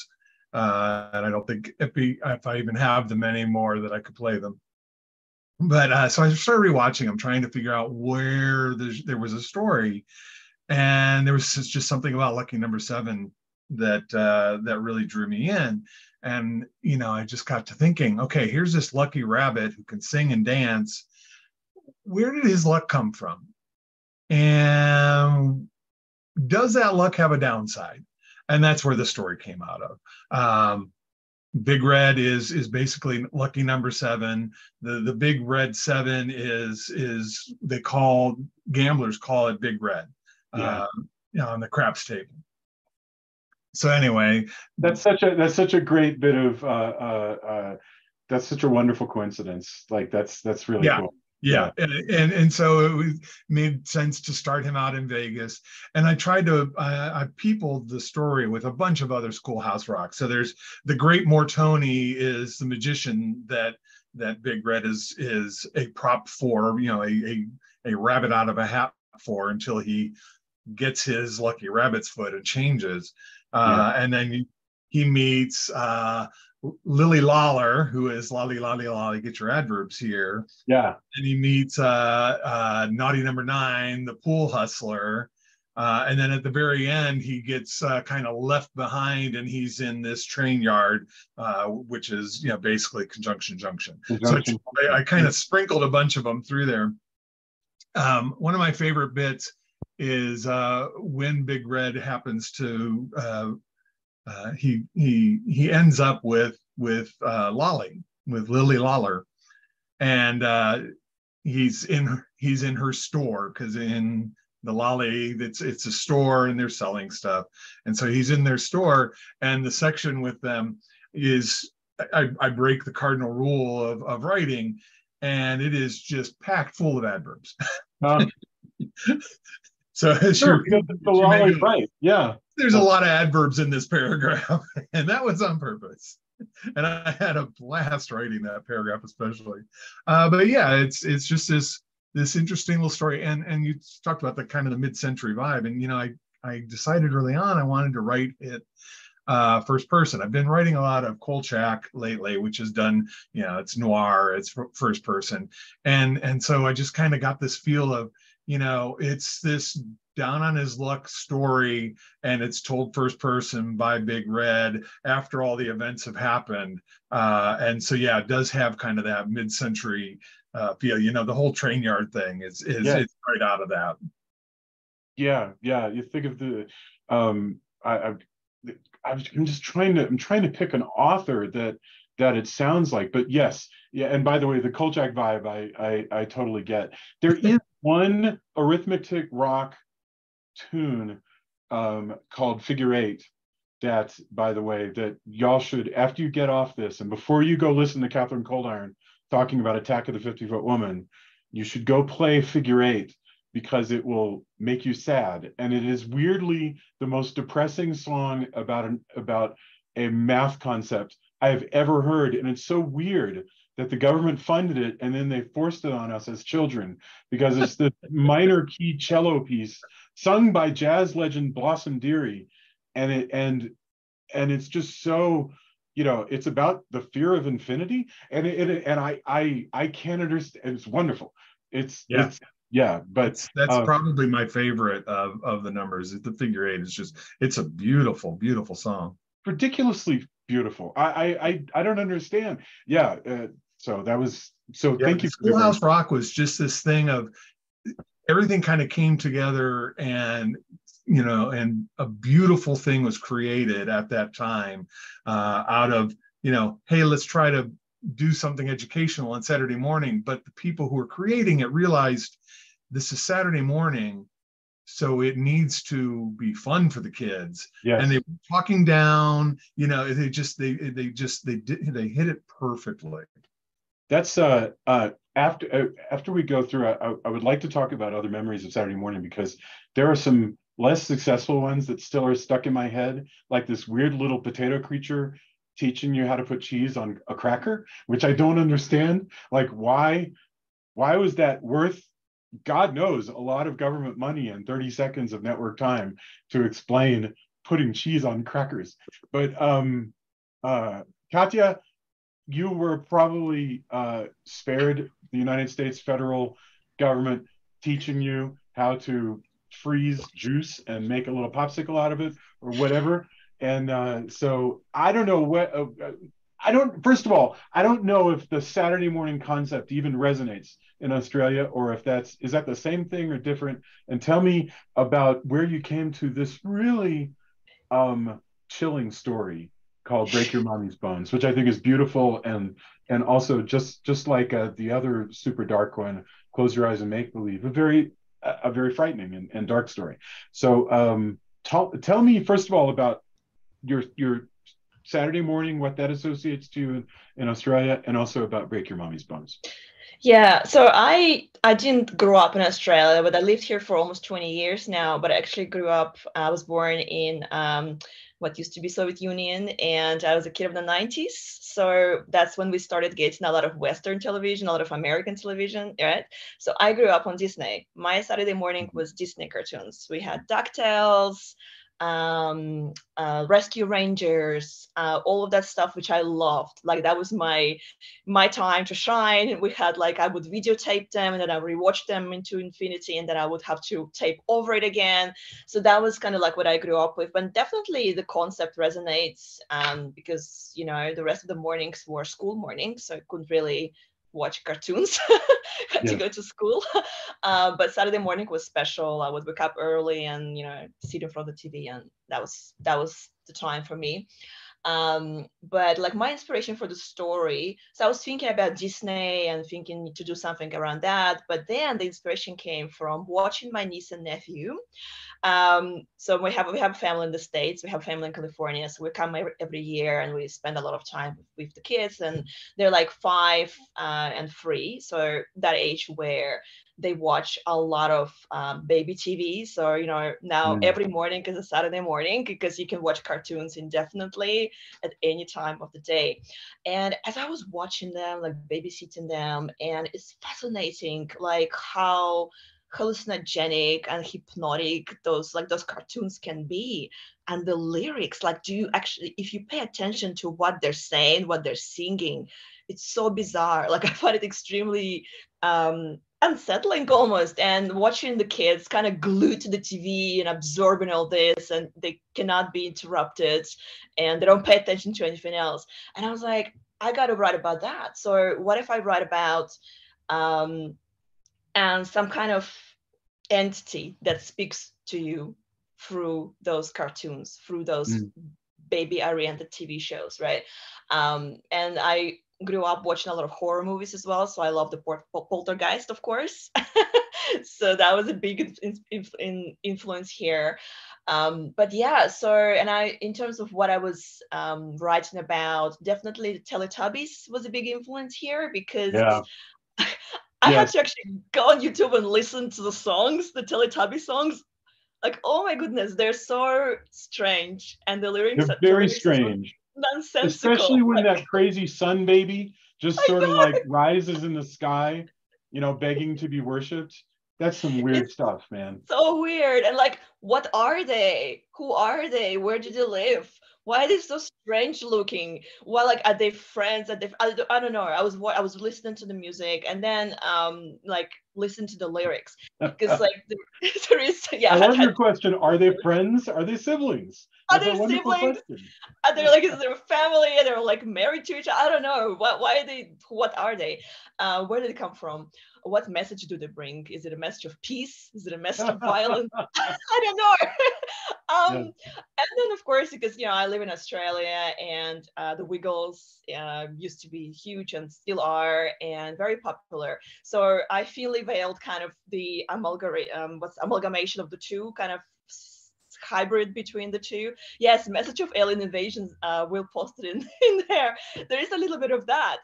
And I don't think if I even have them anymore that I could play them. But so I started rewatching them, trying to figure out where there was a story, and there was just something about Lucky Number 7 that really drew me in. And I just got to thinking, okay, here's this lucky rabbit who can sing and dance. Where did his luck come from? And does that luck have a downside? And that's where the story came out of. Big Red is basically Lucky Number 7. The Big Red 7 is gamblers call it Big Red on the craps table. So anyway,
that's such a great bit of that's such a wonderful coincidence. Like that's really cool.
Yeah. And so it made sense to start him out in Vegas. And I tried to, I peopled the story with a bunch of other Schoolhouse Rock. So there's the Great Mortoni is the magician that Big Red is a prop for, a rabbit out of a hat for, until he gets his lucky rabbit's foot and changes. And then he meets Lily Lawler, who is Lolly Lolly Lolly, get your adverbs here.
Yeah.
And he meets Naughty Number 9, the pool hustler. And then at the very end, he gets kind of left behind, and he's in this train yard, which is, basically Conjunction Junction. So I kind of sprinkled a bunch of them through there. One of my favorite bits is when Big Red happens to he ends up with Lolly, with Lily Lawler, and he's in her store, because in the Lolly it's a store and they're selling stuff, and so he's in their store, and the section with them is I break the cardinal rule of writing, and it is just packed full of adverbs. So as
right, yeah.
There's a lot of adverbs in this paragraph, and that was on purpose. And I had a blast writing that paragraph, especially. But yeah, it's just this interesting little story. And you talked about the kind of the mid-century vibe, and I decided early on I wanted to write it first person. I've been writing a lot of Kolchak lately, which is done, it's noir, it's first person, and so I just kind of got this feel of, it's this down on his luck story, and it's told first person by Big Red after all the events have happened. And so, yeah, it does have kind of that mid-century feel. The whole train yard thing is it's right out of that.
Yeah. You think of the I'm trying to pick an author that it sounds like, but yes, yeah. And by the way, the Kolchak vibe, I totally get. There is one arithmetic rock tune called Figure 8 that, by the way, that y'all should, after you get off this and before you go listen to Catherine Coldiron talking about Attack of the 50-Foot Woman, you should go play Figure 8, because it will make you sad. And it is weirdly the most depressing song about a math concept I have ever heard. And it's so weird that the government funded it and then they forced it on us as children, because it's the minor key cello piece sung by jazz legend Blossom Dearie. And it's just so, you know, it's about the fear of infinity. And I can't understand. It's wonderful. It's but
that's probably my favorite of the numbers. The figure 8 is just, it's a beautiful, beautiful song.
Ridiculously beautiful. I don't understand. So that was, so thank you.
Schoolhouse Rock was just this thing of everything kind of came together, and you know, and a beautiful thing was created at that time out of, you know, hey, let's try to do something educational on Saturday morning. But the people who were creating it realized this is Saturday morning, so it needs to be fun for the kids.
Yes.
And they were talking down, you know, they hit it perfectly.
That's after we go through, I would like to talk about other memories of Saturday morning, because there are some less successful ones that still are stuck in my head, like this weird little potato creature teaching you how to put cheese on a cracker, which I don't understand. Like, why was that worth, God knows, a lot of government money and 30 seconds of network time to explain putting cheese on crackers? But Katya, you were probably spared the United States federal government teaching you how to freeze juice and make a little popsicle out of it or whatever. And so I don't know what, first of all, I don't know if the Saturday morning concept even resonates in Australia, or if is that the same thing or different? And tell me about where you came to this really chilling story called Break Your Mommy's Bones, which I think is beautiful, and also just like the other super dark one, Close Your Eyes and Make Believe, a very frightening and dark story. So tell me first of all about your Saturday morning, what that associates to you in Australia, and also about Break Your Mommy's Bones.
Yeah, so I didn't grow up in Australia, but I lived here for almost 20 years now. But I actually grew up, I was born in what used to be Soviet Union, and I was a kid of the 90s. So that's when we started getting a lot of Western television, a lot of American television, right? So I grew up on Disney. My Saturday morning was Disney cartoons. We had DuckTales, Rescue Rangers, all of that stuff, which I loved. Like, that was my time to shine. We had, like, I would videotape them and then I would rewatch them into infinity, and then I would have to tape over it again. So that was kind of like what I grew up with. But definitely the concept resonates because, you know, the rest of the mornings were school mornings, so I couldn't really watch cartoons to go to school. But Saturday morning was special. I would wake up early and, you know, sit in front of the TV, and that was the time for me. But like, my inspiration for the story, so I was thinking about Disney and thinking to do something around that, but then the inspiration came from watching my niece and nephew. So we have a family in the States, we have family in California, so we come every year and we spend a lot of time with the kids, and they're like 5 and 3, so that age where they watch a lot of baby TV. So, you know, now every morning is a Saturday morning, because you can watch cartoons indefinitely at any time of the day. And as I was watching them, like babysitting them, and it's fascinating, like how hallucinogenic and hypnotic those cartoons can be. And the lyrics, like, do you actually, if you pay attention to what they're saying, what they're singing, it's so bizarre. Like, I find it extremely unsettling almost, and watching the kids kind of glued to the TV and absorbing all this, and they cannot be interrupted and they don't pay attention to anything else. And I was like, I got to write about that. So what if I write about and some kind of entity that speaks to you through those cartoons, through those baby-oriented TV shows, right? And I grew up watching a lot of horror movies as well, so I love the Poltergeist, of course. So that was a big influence here. But yeah, so, and in terms of what I was writing about, definitely the Teletubbies was a big influence here, because I had to actually go on YouTube and listen to the songs, the Teletubby songs. Like, oh my goodness, they're so strange, and the lyrics
are very strange.
nonsensical.
Especially when that crazy sun baby just sort of like rises in the sky, you know, begging to be worshipped. That's some weird stuff, man.
So weird. And like, what are they? Who are they? Where do they live? Why are they so strange looking? Why, like, are they friends? Are they, I don't know. I was listening to the music and then like listen to the lyrics, because like there is, yeah.
I love your question. Are they friends? Are they siblings?
Are
That's
they
a wonderful
siblings?
question.
Are they like, is their family? And they're like married to each other? I don't know. Why are they? What are they? Where did they come from? What message do they bring? Is it a message of peace? Is it a message of violence? I don't know. And then of course, because I live in Australia, and the Wiggles used to be huge and still are, and very popular. So I Thinly Veiled kind of the amalgamation of the two, kind of hybrid between the two. Yes, message of alien invasions, we'll post it in there. There is a little bit of that.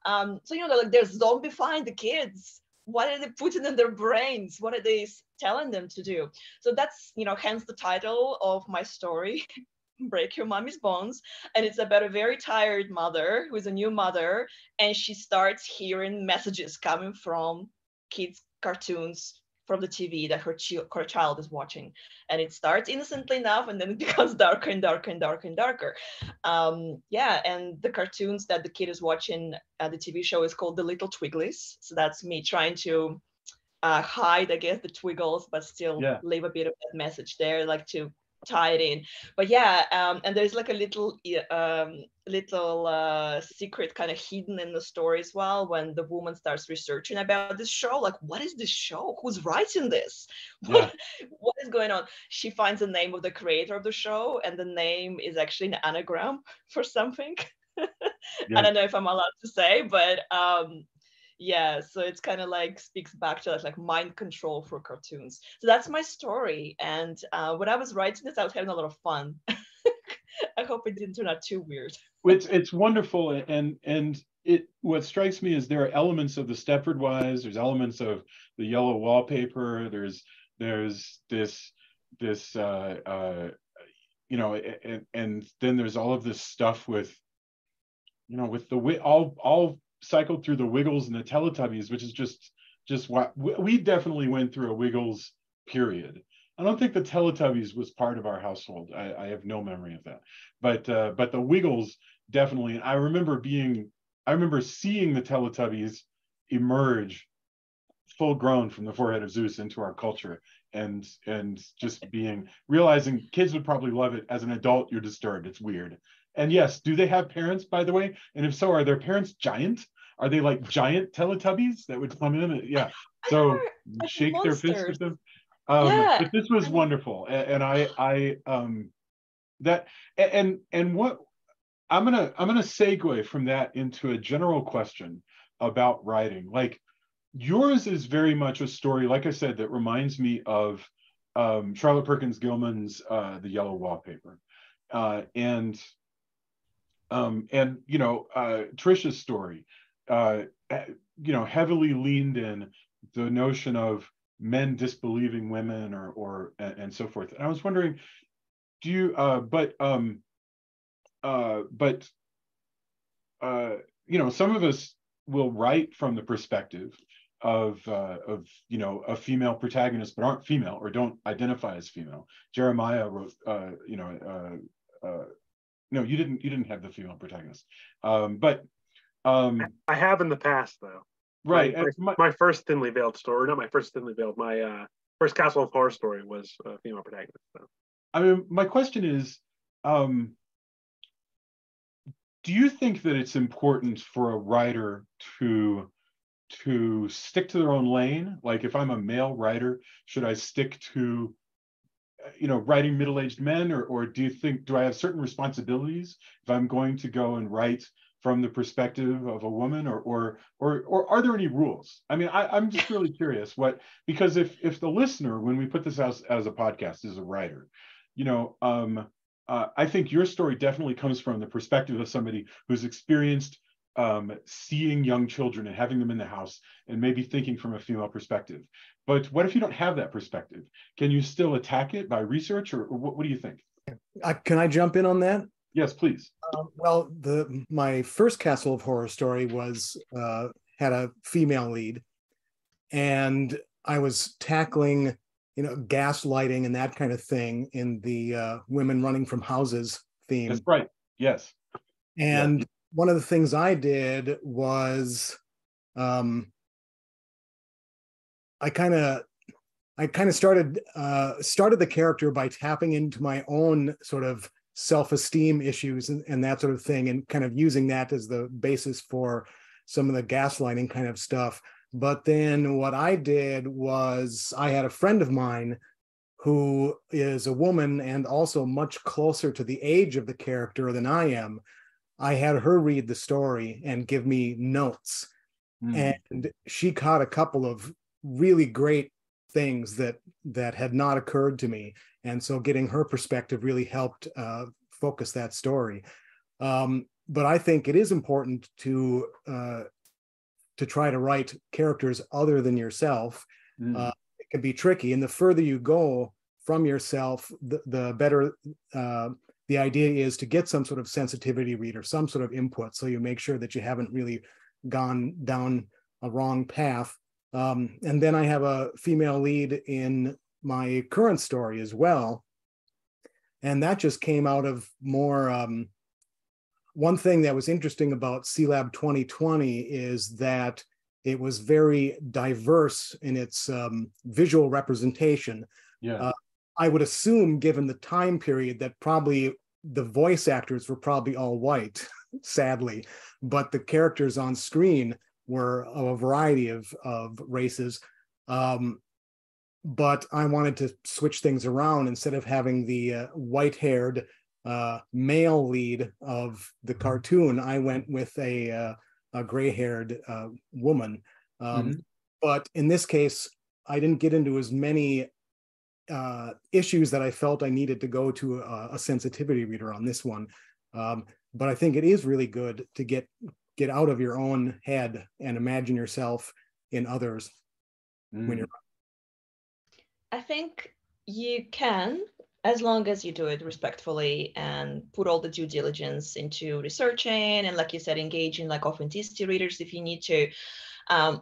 So like they're zombifying the kids. What are they putting in their brains? What are they telling them to do? So that's hence the title of my story, Break Your Mommy's Bones. And it's about a very tired mother who is a new mother, and she starts hearing messages coming from kids' cartoons from the TV that her child is watching. And it starts innocently enough, and then it becomes darker and darker and darker and darker. And the cartoons that the kid is watching at the TV show is called The Little Twigglies. So that's me trying to hide, I guess, the Twiggles, but still leave a bit of that message there, like to tie it in. But and there's like a little secret kind of hidden in the story as well, when the woman starts researching about this show, like, what is this show, who's writing this, what is going on. She finds the name of the creator of the show, and the name is actually an anagram for something. I don't know if I'm allowed to say, but so it's kind of like speaks back to like mind control for cartoons. So that's my story. And when I was writing this, I was having a lot of fun. I hope it didn't turn out too weird.
It's wonderful, and what strikes me is there are elements of the Stepford Wives. There's elements of the yellow wallpaper. There's this and then there's all of this stuff with with the all cycled through the Wiggles and the Teletubbies, which is just what we definitely went through a Wiggles period. I don't think the Teletubbies was part of our household. I have no memory of that, but the Wiggles definitely. And I remember seeing the Teletubbies emerge full grown from the forehead of Zeus into our culture, and just realizing kids would probably love it. As an adult, you're disturbed. It's weird. And yes, do they have parents, by the way? And if so, are their parents giant? Are they like giant Teletubbies that would come in? And, so shake their fists at them. But this was wonderful, and what I'm gonna segue from that into a general question about writing. Like, yours is very much a story, like I said, that reminds me of Charlotte Perkins Gilman's The Yellow Wallpaper, and Trisha's story, heavily leaned in the notion of men disbelieving women or and so forth. And I was wondering, do you some of us will write from the perspective of a female protagonist but aren't female or don't identify as female. Jeremiah wrote no, you didn't have the female protagonist, but
I have in the past, though.
Right.
My first thinly veiled story, not my first thinly veiled, my first Castle of Horror story was a female protagonist. So.
I mean, my question is, do you think that it's important for a writer to stick to their own lane? Like, if I'm a male writer, should I stick to writing middle-aged men, or do I have certain responsibilities if I'm going to go and write from the perspective of a woman, or are there any rules? I mean, I'm just really curious because if the listener, when we put this out as a podcast, is a writer, I think your story definitely comes from the perspective of somebody who's experienced seeing young children and having them in the house and maybe thinking from a female perspective. But what if you don't have that perspective? Can you still attack it by research, or what do you think?
Can I jump in on that?
Yes, please.
Well, my first Castle of Horror story was had a female lead, and I was tackling, gaslighting and that kind of thing in the women running from houses theme.
That's right. Yes.
And one of the things I did was I kind of started the character by tapping into my own sort of self-esteem issues and that sort of thing, and kind of using that as the basis for some of the gaslighting kind of stuff. But then what I did was I had a friend of mine who is a woman and also much closer to the age of the character than I am. I had her read the story and give me notes. And she caught a couple of really great things that had not occurred to me. And so getting her perspective really helped focus that story. But I think it is important to try to write characters other than yourself. It can be tricky. And the further you go from yourself, the better the idea is to get some sort of sensitivity read or some sort of input, so you make sure that you haven't really gone down a wrong path. And then I have a female lead in my current story as well. And that just came out of more, one thing that was interesting about CLAB 2020 is that it was very diverse in its visual representation.
Yeah.
I would assume, given the time period, that probably the voice actors were probably all white, sadly, but the characters on screen were of a variety of races. But I wanted to switch things around. Instead of having the white-haired male lead of the cartoon, I went with a gray-haired woman. But in this case, I didn't get into as many issues that I felt I needed to go to a sensitivity reader on this one. But I think it is really good to get out of your own head and imagine yourself in others when you're.
I think you can, as long as you do it respectfully and put all the due diligence into researching and, like you said, engaging like authenticity readers if you need to.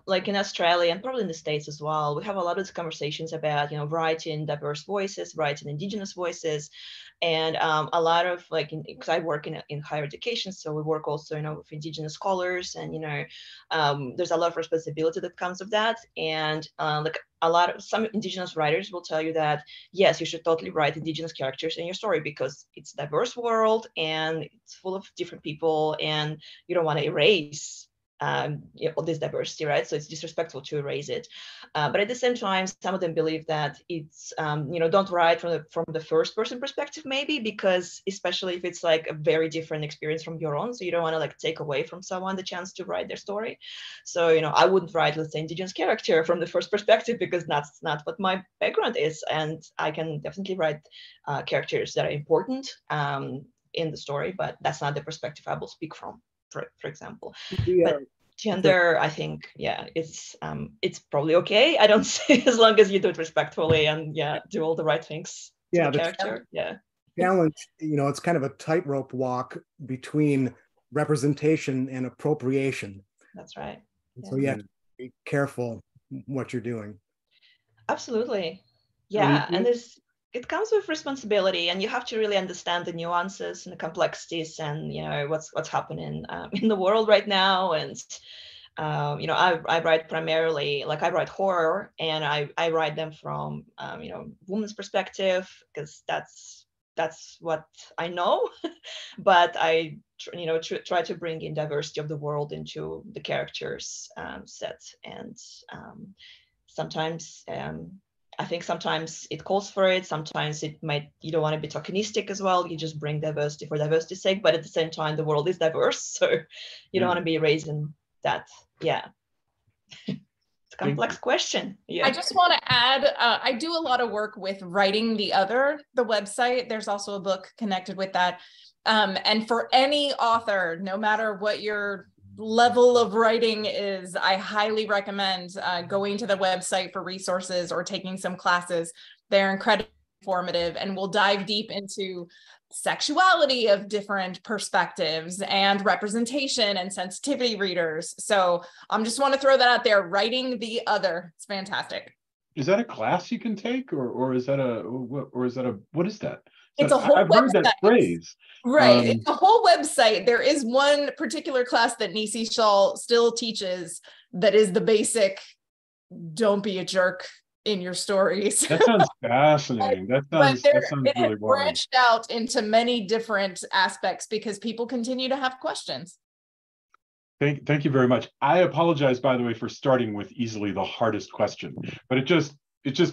Like in Australia and probably in the States as well, we have a lot of conversations about, writing diverse voices, writing Indigenous voices, and a lot of because I work in higher education, so we work also, with Indigenous scholars, and there's a lot of responsibility that comes with that, and some Indigenous writers will tell you that yes, you should totally write Indigenous characters in your story because it's a diverse world and it's full of different people, and you don't want to erase this diversity, right? So it's disrespectful to erase it. But at the same time, some of them believe that it's, don't write from the first person perspective, maybe, because especially if it's like a very different experience from your own. So you don't want to take away from someone the chance to write their story. So, I wouldn't write, let's say, Indigenous character from the first perspective, because that's not what my background is. And I can definitely write characters that are important in the story, but that's not the perspective I will speak from. For example, but gender, I think, it's probably okay. I don't say, as long as you do it respectfully and do all the right things to the character.
Challenge, it's kind of a tightrope walk between representation and appropriation.
That's right.
So you have to be careful what you're doing.
Absolutely. And it comes with responsibility, and you have to really understand the nuances and the complexities and what's happening in the world right now. And I write primarily, I write horror, and I write them from woman's perspective, because that's what I know. But I try to bring in diversity of the world into the characters set, and sometimes I think sometimes it calls for it. Sometimes you don't want to be tokenistic as well. You just bring diversity for diversity's sake. But at the same time, the world is diverse. So you don't want to be raising that. Yeah. It's a complex question. Yeah.
I just want to add, I do a lot of work with Writing the Other, the website. There's also a book connected with that. And for any author, no matter what your level of writing is, I highly recommend going to the website for resources or taking some classes. They're incredibly informative, and we'll dive deep into sexuality of different perspectives and representation and sensitivity readers. So I'm just want to throw that out there. Writing the other. It's fantastic.
Is that a class you can take, or is that what is that?
It's a whole
I've
website.
heard that phrase.
Right. It's a whole website. There is one particular class that Nisi Shaw still teaches that is the basic, don't be a jerk in your stories.
That sounds fascinating. That sounds really wild.
Branched out into many different aspects because people continue to have questions.
Thank you very much. I apologize, by the way, for starting with easily the hardest question, but it just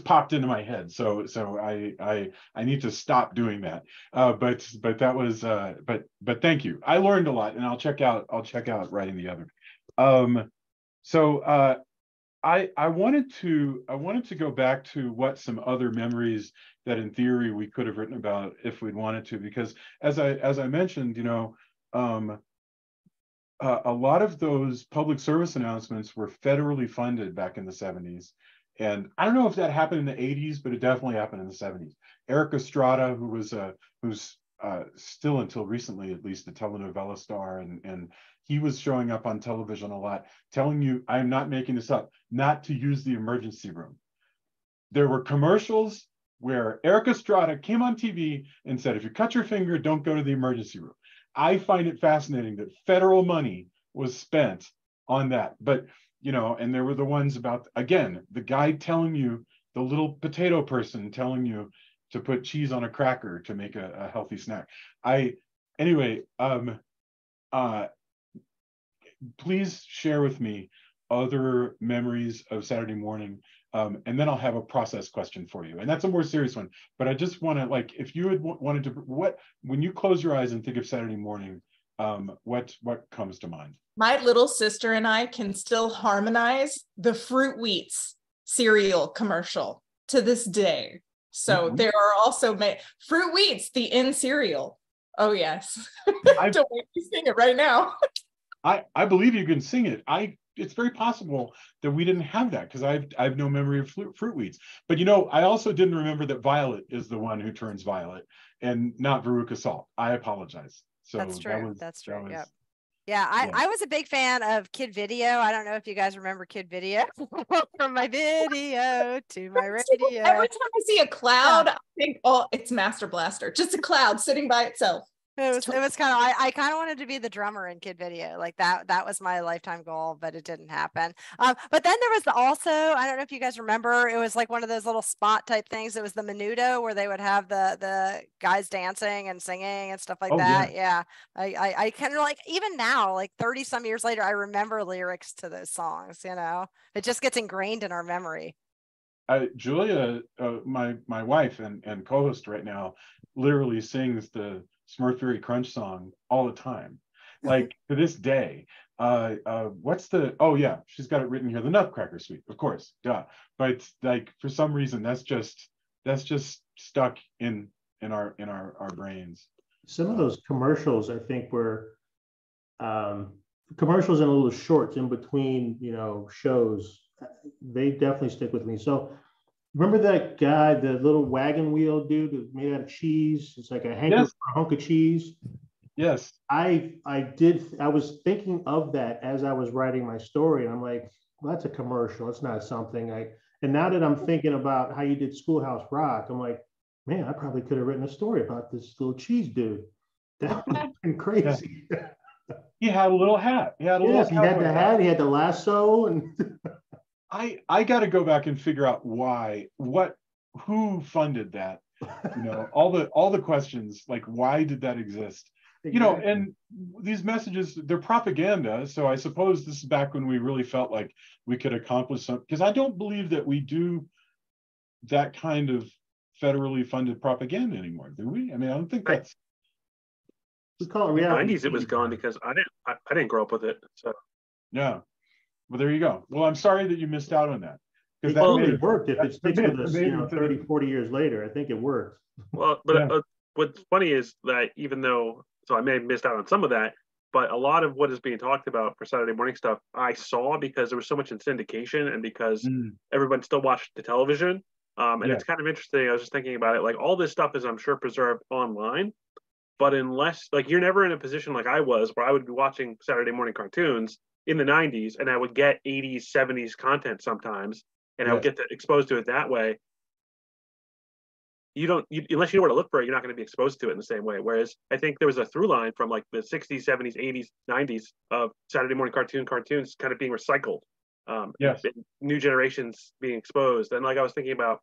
popped into my head. So I need to stop doing that. But that was but thank you. I learned a lot, and I'll check out Writing the Other. I wanted to go back to what some other memories that in theory we could have written about if we'd wanted to, because as I mentioned, a lot of those public service announcements were federally funded back in the 70s. And I don't know if that happened in the 80s, but it definitely happened in the 70s. Eric Estrada, who's still until recently at least a telenovela star, and he was showing up on television a lot, telling you, I'm not making this up, not to use the emergency room. There were commercials where Eric Estrada came on TV and said, if you cut your finger, don't go to the emergency room. I find it fascinating that federal money was spent on that. But, and there were the ones about, again, the guy telling you, the little potato person telling you to put cheese on a cracker to make a healthy snack. Please share with me other memories of Saturday morning, and then I'll have a process question for you. And that's a more serious one, but I just want to, if you had wanted to, when you close your eyes and think of Saturday morning, what comes to mind?
My little sister and I can still harmonize the Fruit Wheats cereal commercial to this day. So there are also Fruit Wheats, the in cereal. Oh yes. Don't make me sing it right now.
I believe you can sing it. It's very possible that we didn't have that because I have no memory of Fruit Wheats. But I also didn't remember that Violet is the one who turns violet and not Veruca Salt. I apologize. So
that's true. That's true. Yep. Yeah,
Yeah.
I was a big fan of Kid Video. I don't know if you guys remember Kid Video. From my video to my radio.
Every time I see a cloud, I think, oh, it's Master Blaster. Just a cloud sitting by itself.
It was kind of, I kind of wanted to be the drummer in Kid Video. Like that was my lifetime goal, but it didn't happen. But then there was also, I don't know if you guys remember, it was like one of those little spot type things. It was the Menudo where they would have the guys dancing and singing and stuff like that. Yeah. I kind of even now, 30 some years later, I remember lyrics to those songs, it just gets ingrained in our memory.
Julia, my wife and co-host right now, literally sings the Smurf Fury Crunch song all the time, to this day. She's got it written here, the Nutcracker Suite, of course, duh. But for some reason that's just stuck in our brains.
Some of those commercials I think were commercials and little shorts in between shows. They definitely stick with me. So remember that guy, the little wagon wheel dude made out of cheese? It's like a hanker for a hunk of cheese.
Yes.
I was thinking of that as I was writing my story. And I'm like, well, that's a commercial. It's not something and now that I'm thinking about how you did Schoolhouse Rock, I'm like, man, I probably could have written a story about this little cheese dude. That would have been crazy.
Yeah. He had a little hat. He had
he had the hat, he had the lasso, and
I got to go back and figure out who funded that. All the questions, why did that exist? Exactly. And these messages, they're propaganda. So I suppose this is back when we really felt like we could accomplish something. Because I don't believe that we do that kind of federally funded propaganda anymore, do we? I mean, I don't think that's.
We call it reality.
In the 90s, it was gone because I didn't grow up with it. So.
Yeah. Well, there you go. Well, I'm sorry that you missed out on that.
Because it worked. If it sticks with us, 30, 40 years later, I think it worked.
Well, but what's funny is that even though, so I may have missed out on some of that, but a lot of what is being talked about for Saturday morning stuff, I saw because there was so much in syndication and because everyone still watched the television. And it's kind of interesting. I was just thinking about it. All this stuff is, I'm sure, preserved online. But unless, like, you're never in a position like I was, where I would be watching Saturday morning cartoons in the 90s, and I would get 80s, 70s content sometimes, and I would get exposed to it that way. Unless you know where to look for it, you're not going to be exposed to it in the same way. Whereas I think there was a through line from like the 60s, 70s, 80s, 90s of Saturday morning cartoons kind of being recycled. New generations being exposed. And like I was thinking about,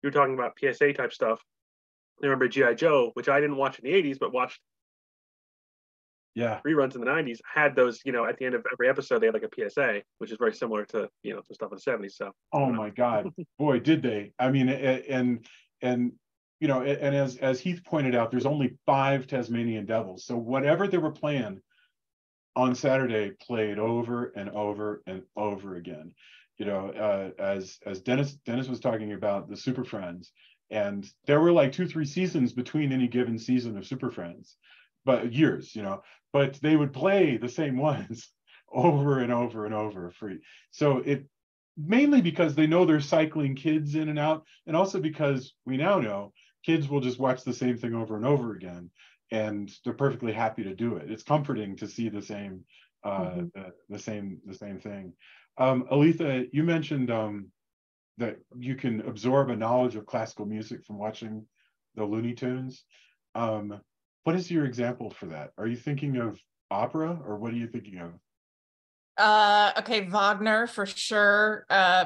you were talking about PSA type stuff. I remember G.I. Joe, which I didn't watch in the 80s, but watched reruns in the 90s, had those, at the end of every episode, they had like a PSA, which is very similar to, some stuff in the 70s. So,
oh my God, boy, did they. I mean, and as Heath pointed out, there's only 5 Tasmanian Devils. So whatever they were playing on Saturday played over and over and over again. As Dennis was talking about the Super Friends, and there were like 2-3 seasons between any given season of Super Friends, but years, but they would play the same ones over and over and over for. So it mainly because they know they're cycling kids in and out, and also because we now know kids will just watch the same thing over and over again, and they're perfectly happy to do it. It's comforting to see the same the same thing. Alethea, you mentioned that you can absorb a knowledge of classical music from watching the Looney Tunes. What is your example for that? Are you thinking of opera, or what are you thinking of?
Okay, Wagner for sure.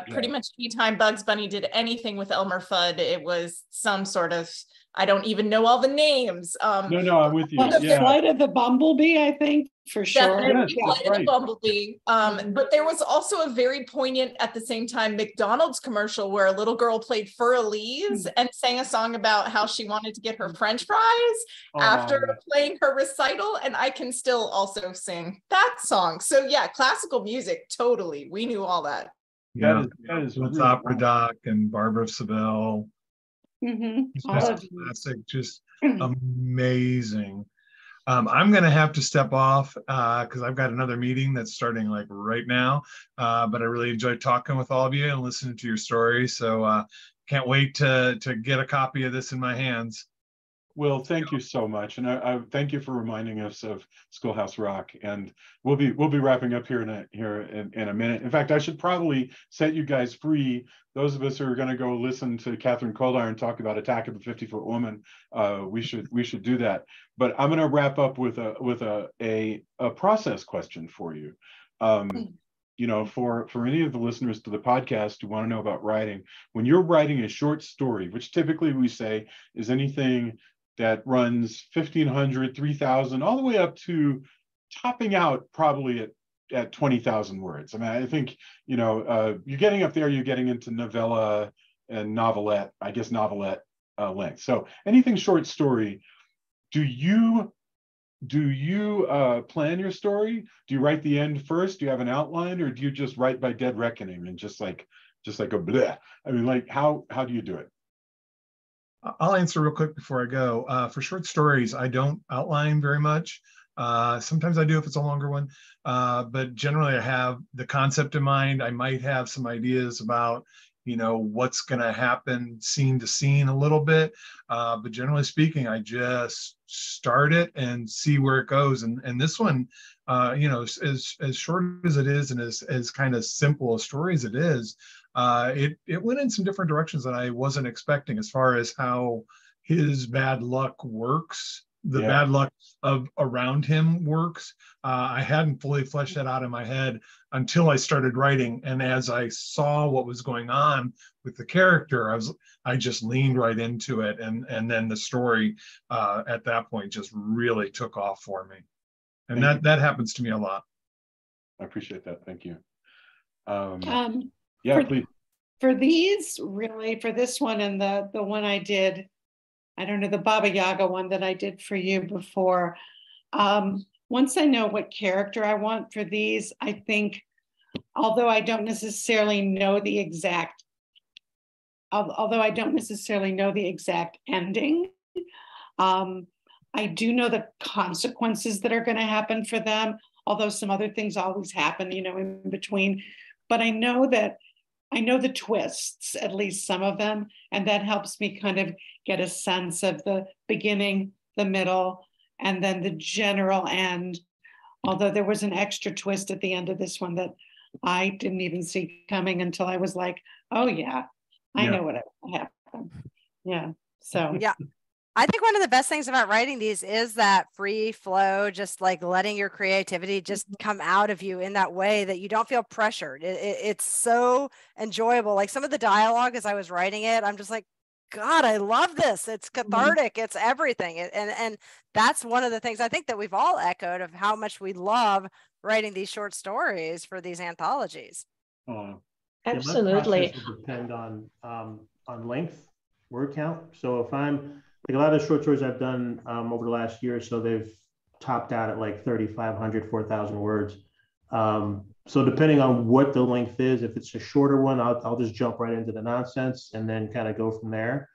Pretty much anytime Bugs Bunny did anything with Elmer Fudd, it was some sort of, I don't even know all the names.
No, I'm with you.
Flight of the Bumblebee, I think, for sure.
Definitely Flight of the Bumblebee. But there was also a very poignant, at the same time, McDonald's commercial where a little girl played Fur Elise and sang a song about how she wanted to get her French fries after playing her recital. And I can still also sing that song. So yeah, classical music, totally. We knew all that.
Yeah,
that is
with
really
Opera Doc and Barbara of Seville. Just classic, just amazing. I'm going to have to step off because I've got another meeting that's starting like right now. But I really enjoyed talking with all of you and listening to your stories. So can't wait to get a copy of this in my hands.
Well, thank you so much, and I thank you for reminding us of Schoolhouse Rock. And we'll be wrapping up here in a minute. In fact, I should probably set you guys free. Those of us who are going to go listen to Catherine Coldiron talk about Attack of the 50-Foot Woman, we should do that. But I'm going to wrap up with a process question for you. For any of the listeners to the podcast who want to know about writing, when you're writing a short story, which typically we say is anything that runs 1,500, 3,000, all the way up to topping out probably at 20,000 words. I mean, I think, you're getting up there, you're getting into novella and novelette, I guess novelette length. So anything short story, do you plan your story? Do you write the end first? Do you have an outline, or do you just write by dead reckoning and just like a bleh? I mean, like how do you do it?
I'll answer real quick before I go. For short stories, I don't outline very much. Sometimes I do if it's a longer one, but generally I have the concept in mind. I might have some ideas about, what's going to happen scene to scene a little bit. But generally speaking, I just start it and see where it goes. And this one, as short as it is and as kind of simple a story as it is, it went in some different directions that I wasn't expecting as far as how his bad luck works. The bad luck of around him works. I hadn't fully fleshed that out in my head until I started writing. And as I saw what was going on with the character, I just leaned right into it. And then the story at that point just really took off for me. And that happens to me a lot.
I appreciate that. Thank you. Please.
For these, really, for this one and the one I did, I don't know, the Baba Yaga one that I did for you before. Once I know what character I want for these, I think, although I don't necessarily know the exact ending, I do know the consequences that are going to happen for them, although some other things always happen, in between. But I know the twists, at least some of them, and that helps me kind of get a sense of the beginning, the middle, and then the general end. Although there was an extra twist at the end of this one that I didn't even see coming until I was like, oh yeah, I know what happened. Yeah. So
yeah. I think one of the best things about writing these is that free flow, just like letting your creativity just come out of you in that way that you don't feel pressured. It's so enjoyable. Like some of the dialogue as I was writing it, I'm just like, God, I love this. It's cathartic. It's everything. And that's one of the things I think that we've all echoed of how much we love writing these short stories for these anthologies.
Absolutely.
My process will depend on length, word count. So if I'm like a lot of the short stories I've done over the last year or so, they've topped out at like 3,500, 4,000 words. So depending on what the length is, if it's a shorter one, I'll just jump right into the nonsense and then kind of go from there.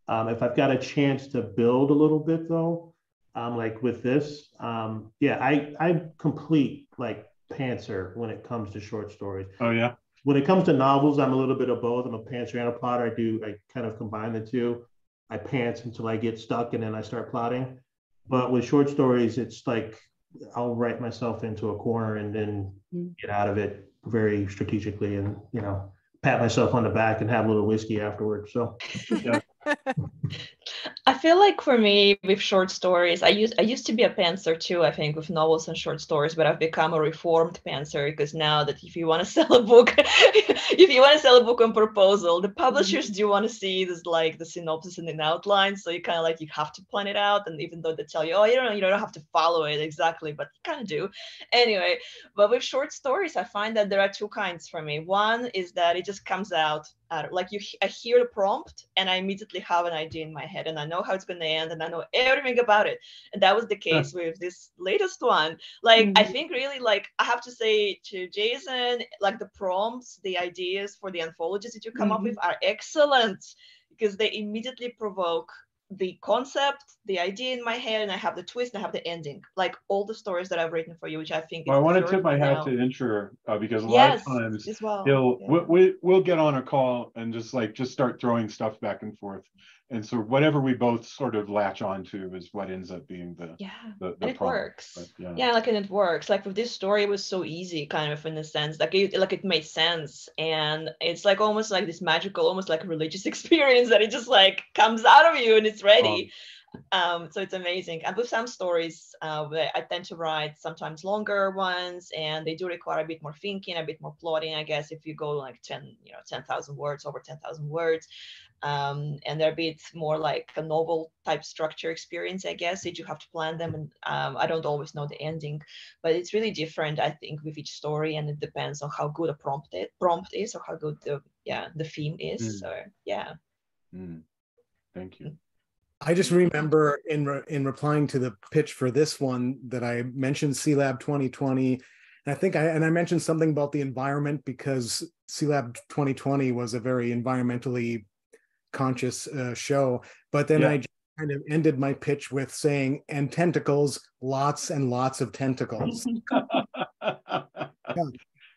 If I've got a chance to build a little bit though, like with this, I complete like pantser when it comes to short stories.
Oh yeah.
When it comes to novels, I'm a little bit of both. I'm a pantser and a plotter. I kind of combine the two. I pants until I get stuck and then I start plotting. But with short stories, it's like I'll write myself into a corner and then get out of it very strategically and, pat myself on the back and have a little whiskey afterwards. So, yeah.
I feel like for me with short stories, I used to be a pantser too, I think, with novels and short stories, but I've become a reformed pantser because now that if you want to sell a book, on proposal, the publishers do want to see this like the synopsis and the outline. So you kind of like you have to plan it out, and even though they tell you, oh, you don't have to follow it exactly, but you kind of do. Anyway, but with short stories, I find that there are two kinds for me. One is that it just comes out. I hear the prompt and I immediately have an idea in my head and I know how it's going to end and I know everything about it. And that was the case with this latest one. I think really I have to say to Jason, like the prompts, the ideas for the anthologies that you come up with are excellent because they immediately provoke the concept, the idea in my head, and I have the twist and I have the ending. Like all the stories that I've written for you, which I think
I want to tip my hat to Insurer because a lot of times we'll get on a call and just start throwing stuff back and forth. And so whatever we both sort of latch onto is what ends up being the
and it works.
But,
and it works. Like with this story, it was so easy, kind of in a sense. It made sense, and it's like almost like this magical, almost like a religious experience that it just like comes out of you and it's ready. So it's amazing. And with some stories, I tend to write sometimes longer ones, and they do require a bit more thinking, a bit more plotting, I guess, if you go like 10,000 words, over 10,000 words. And they're a bit more like a novel type structure experience, I guess, that you have to plan them. And I don't always know the ending, but it's really different, I think, with each story, and it depends on how good a prompt is or how good the theme is. So
Thank you.
I just remember in replying to the pitch for this one that I mentioned CLab 2020. And I think I mentioned something about the environment because CLab 2020 was a very environmentally conscious show. But then I just kind of ended my pitch with saying, and tentacles, lots and lots of tentacles.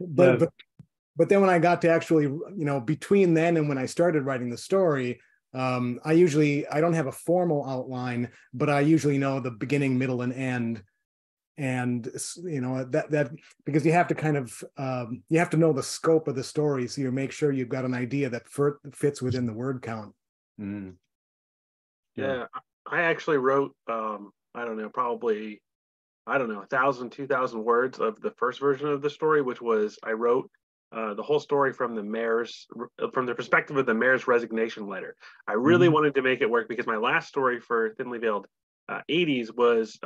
But then when I got to actually, between then and when I started writing the story, I don't have a formal outline, but I usually know the beginning, middle, and end. And that because you have to kind of you have to know the scope of the story, so you make sure you've got an idea that fits within the word count.
I actually wrote probably 1,000, 2,000 words of the first version of the story, which was I wrote the whole story from the perspective of the mayor's resignation letter. I really wanted to make it work because my last story for Thinly Veiled 80s was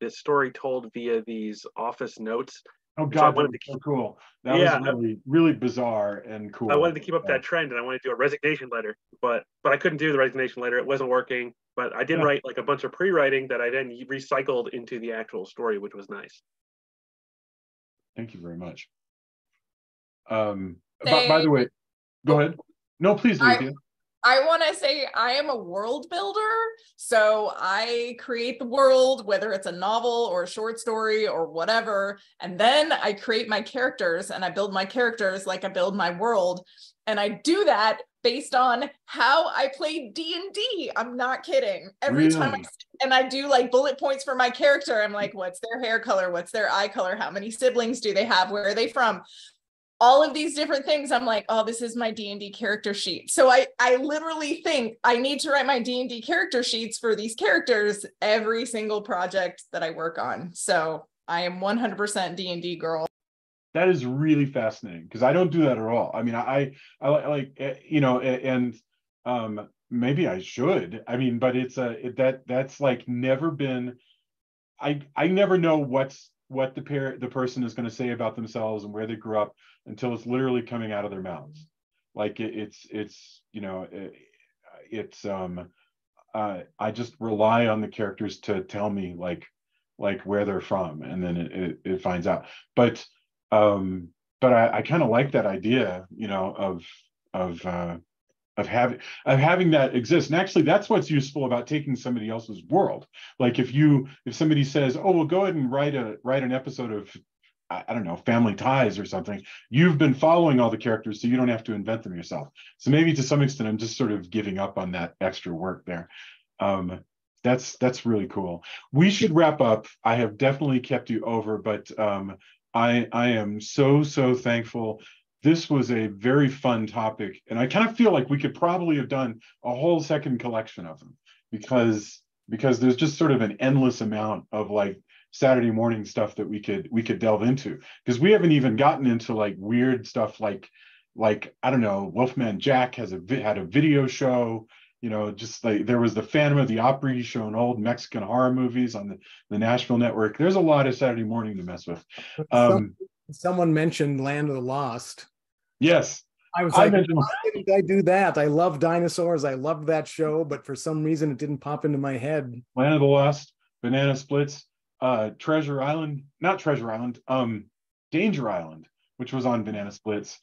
this story told via these office notes.
Oh God, that was so cool. That was really, really bizarre and cool.
I wanted to keep up that trend, and I wanted to do a resignation letter, but I couldn't do the resignation letter. It wasn't working. But I did write like a bunch of pre-writing that I then recycled into the actual story, which was nice.
Thank you very much. By the way, go ahead. No, please, Alethea.
I want to say I am a world builder. So I create the world, whether it's a novel or a short story or whatever. And then I create my characters and I build my characters like I build my world. And I do that based on how I played D&D. I'm not kidding. Every time I do like bullet points for my character, I'm like, what's their hair color? What's their eye color? How many siblings do they have? Where are they from? All of these different things. I'm like, oh, this is my D&D character sheet. So I literally think I need to write my D&D character sheets for these characters every single project that I work on. So I am 100% D&D girl.
That is really fascinating because I don't do that at all. I mean, I like, you know, and maybe I should. I mean, but it's that's like never been. I never know what the person is going to say about themselves and where they grew up until it's literally coming out of their mouths. Like it's you know I just rely on the characters to tell me like where they're from, and then it finds out. But I kind of like that idea, you know, of having that exist. And actually that's what's useful about taking somebody else's world. Like if somebody says, oh, well, go ahead and write an episode of, I don't know, Family Ties or something, you've been following all the characters, so you don't have to invent them yourself. So maybe to some extent I'm just sort of giving up on that extra work there. That's really cool. We should wrap up. I have definitely kept you over, but I am so thankful. This was a very fun topic, and I kind of feel like we could probably have done a whole second collection of them because there's just sort of an endless amount of like Saturday morning stuff that we could delve into, because we haven't even gotten into like weird stuff like I don't know, Wolfman Jack had a video show. You know, just like there was the Phantom of the Opera showing old Mexican horror movies on the Nashville network. There's a lot of Saturday morning to mess with.
Someone mentioned Land of the Lost.
Yes.
I was like, why didn't I do that? I love dinosaurs. I loved that show, but for some reason it didn't pop into my head.
Land of the Lost, Banana Splits, Treasure Island, not Treasure Island, Danger Island, which was on Banana Splits.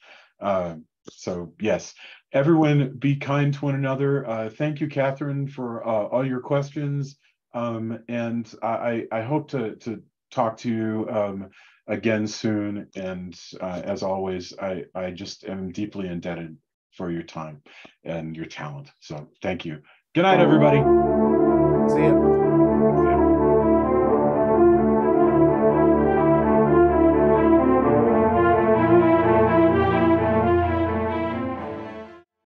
So yes, everyone be kind to one another. Thank you, Catherine, for all your questions. And I hope to talk to you again soon. And as always, I just am deeply indebted for your time and your talent. So thank you. Good night, everybody.
See ya.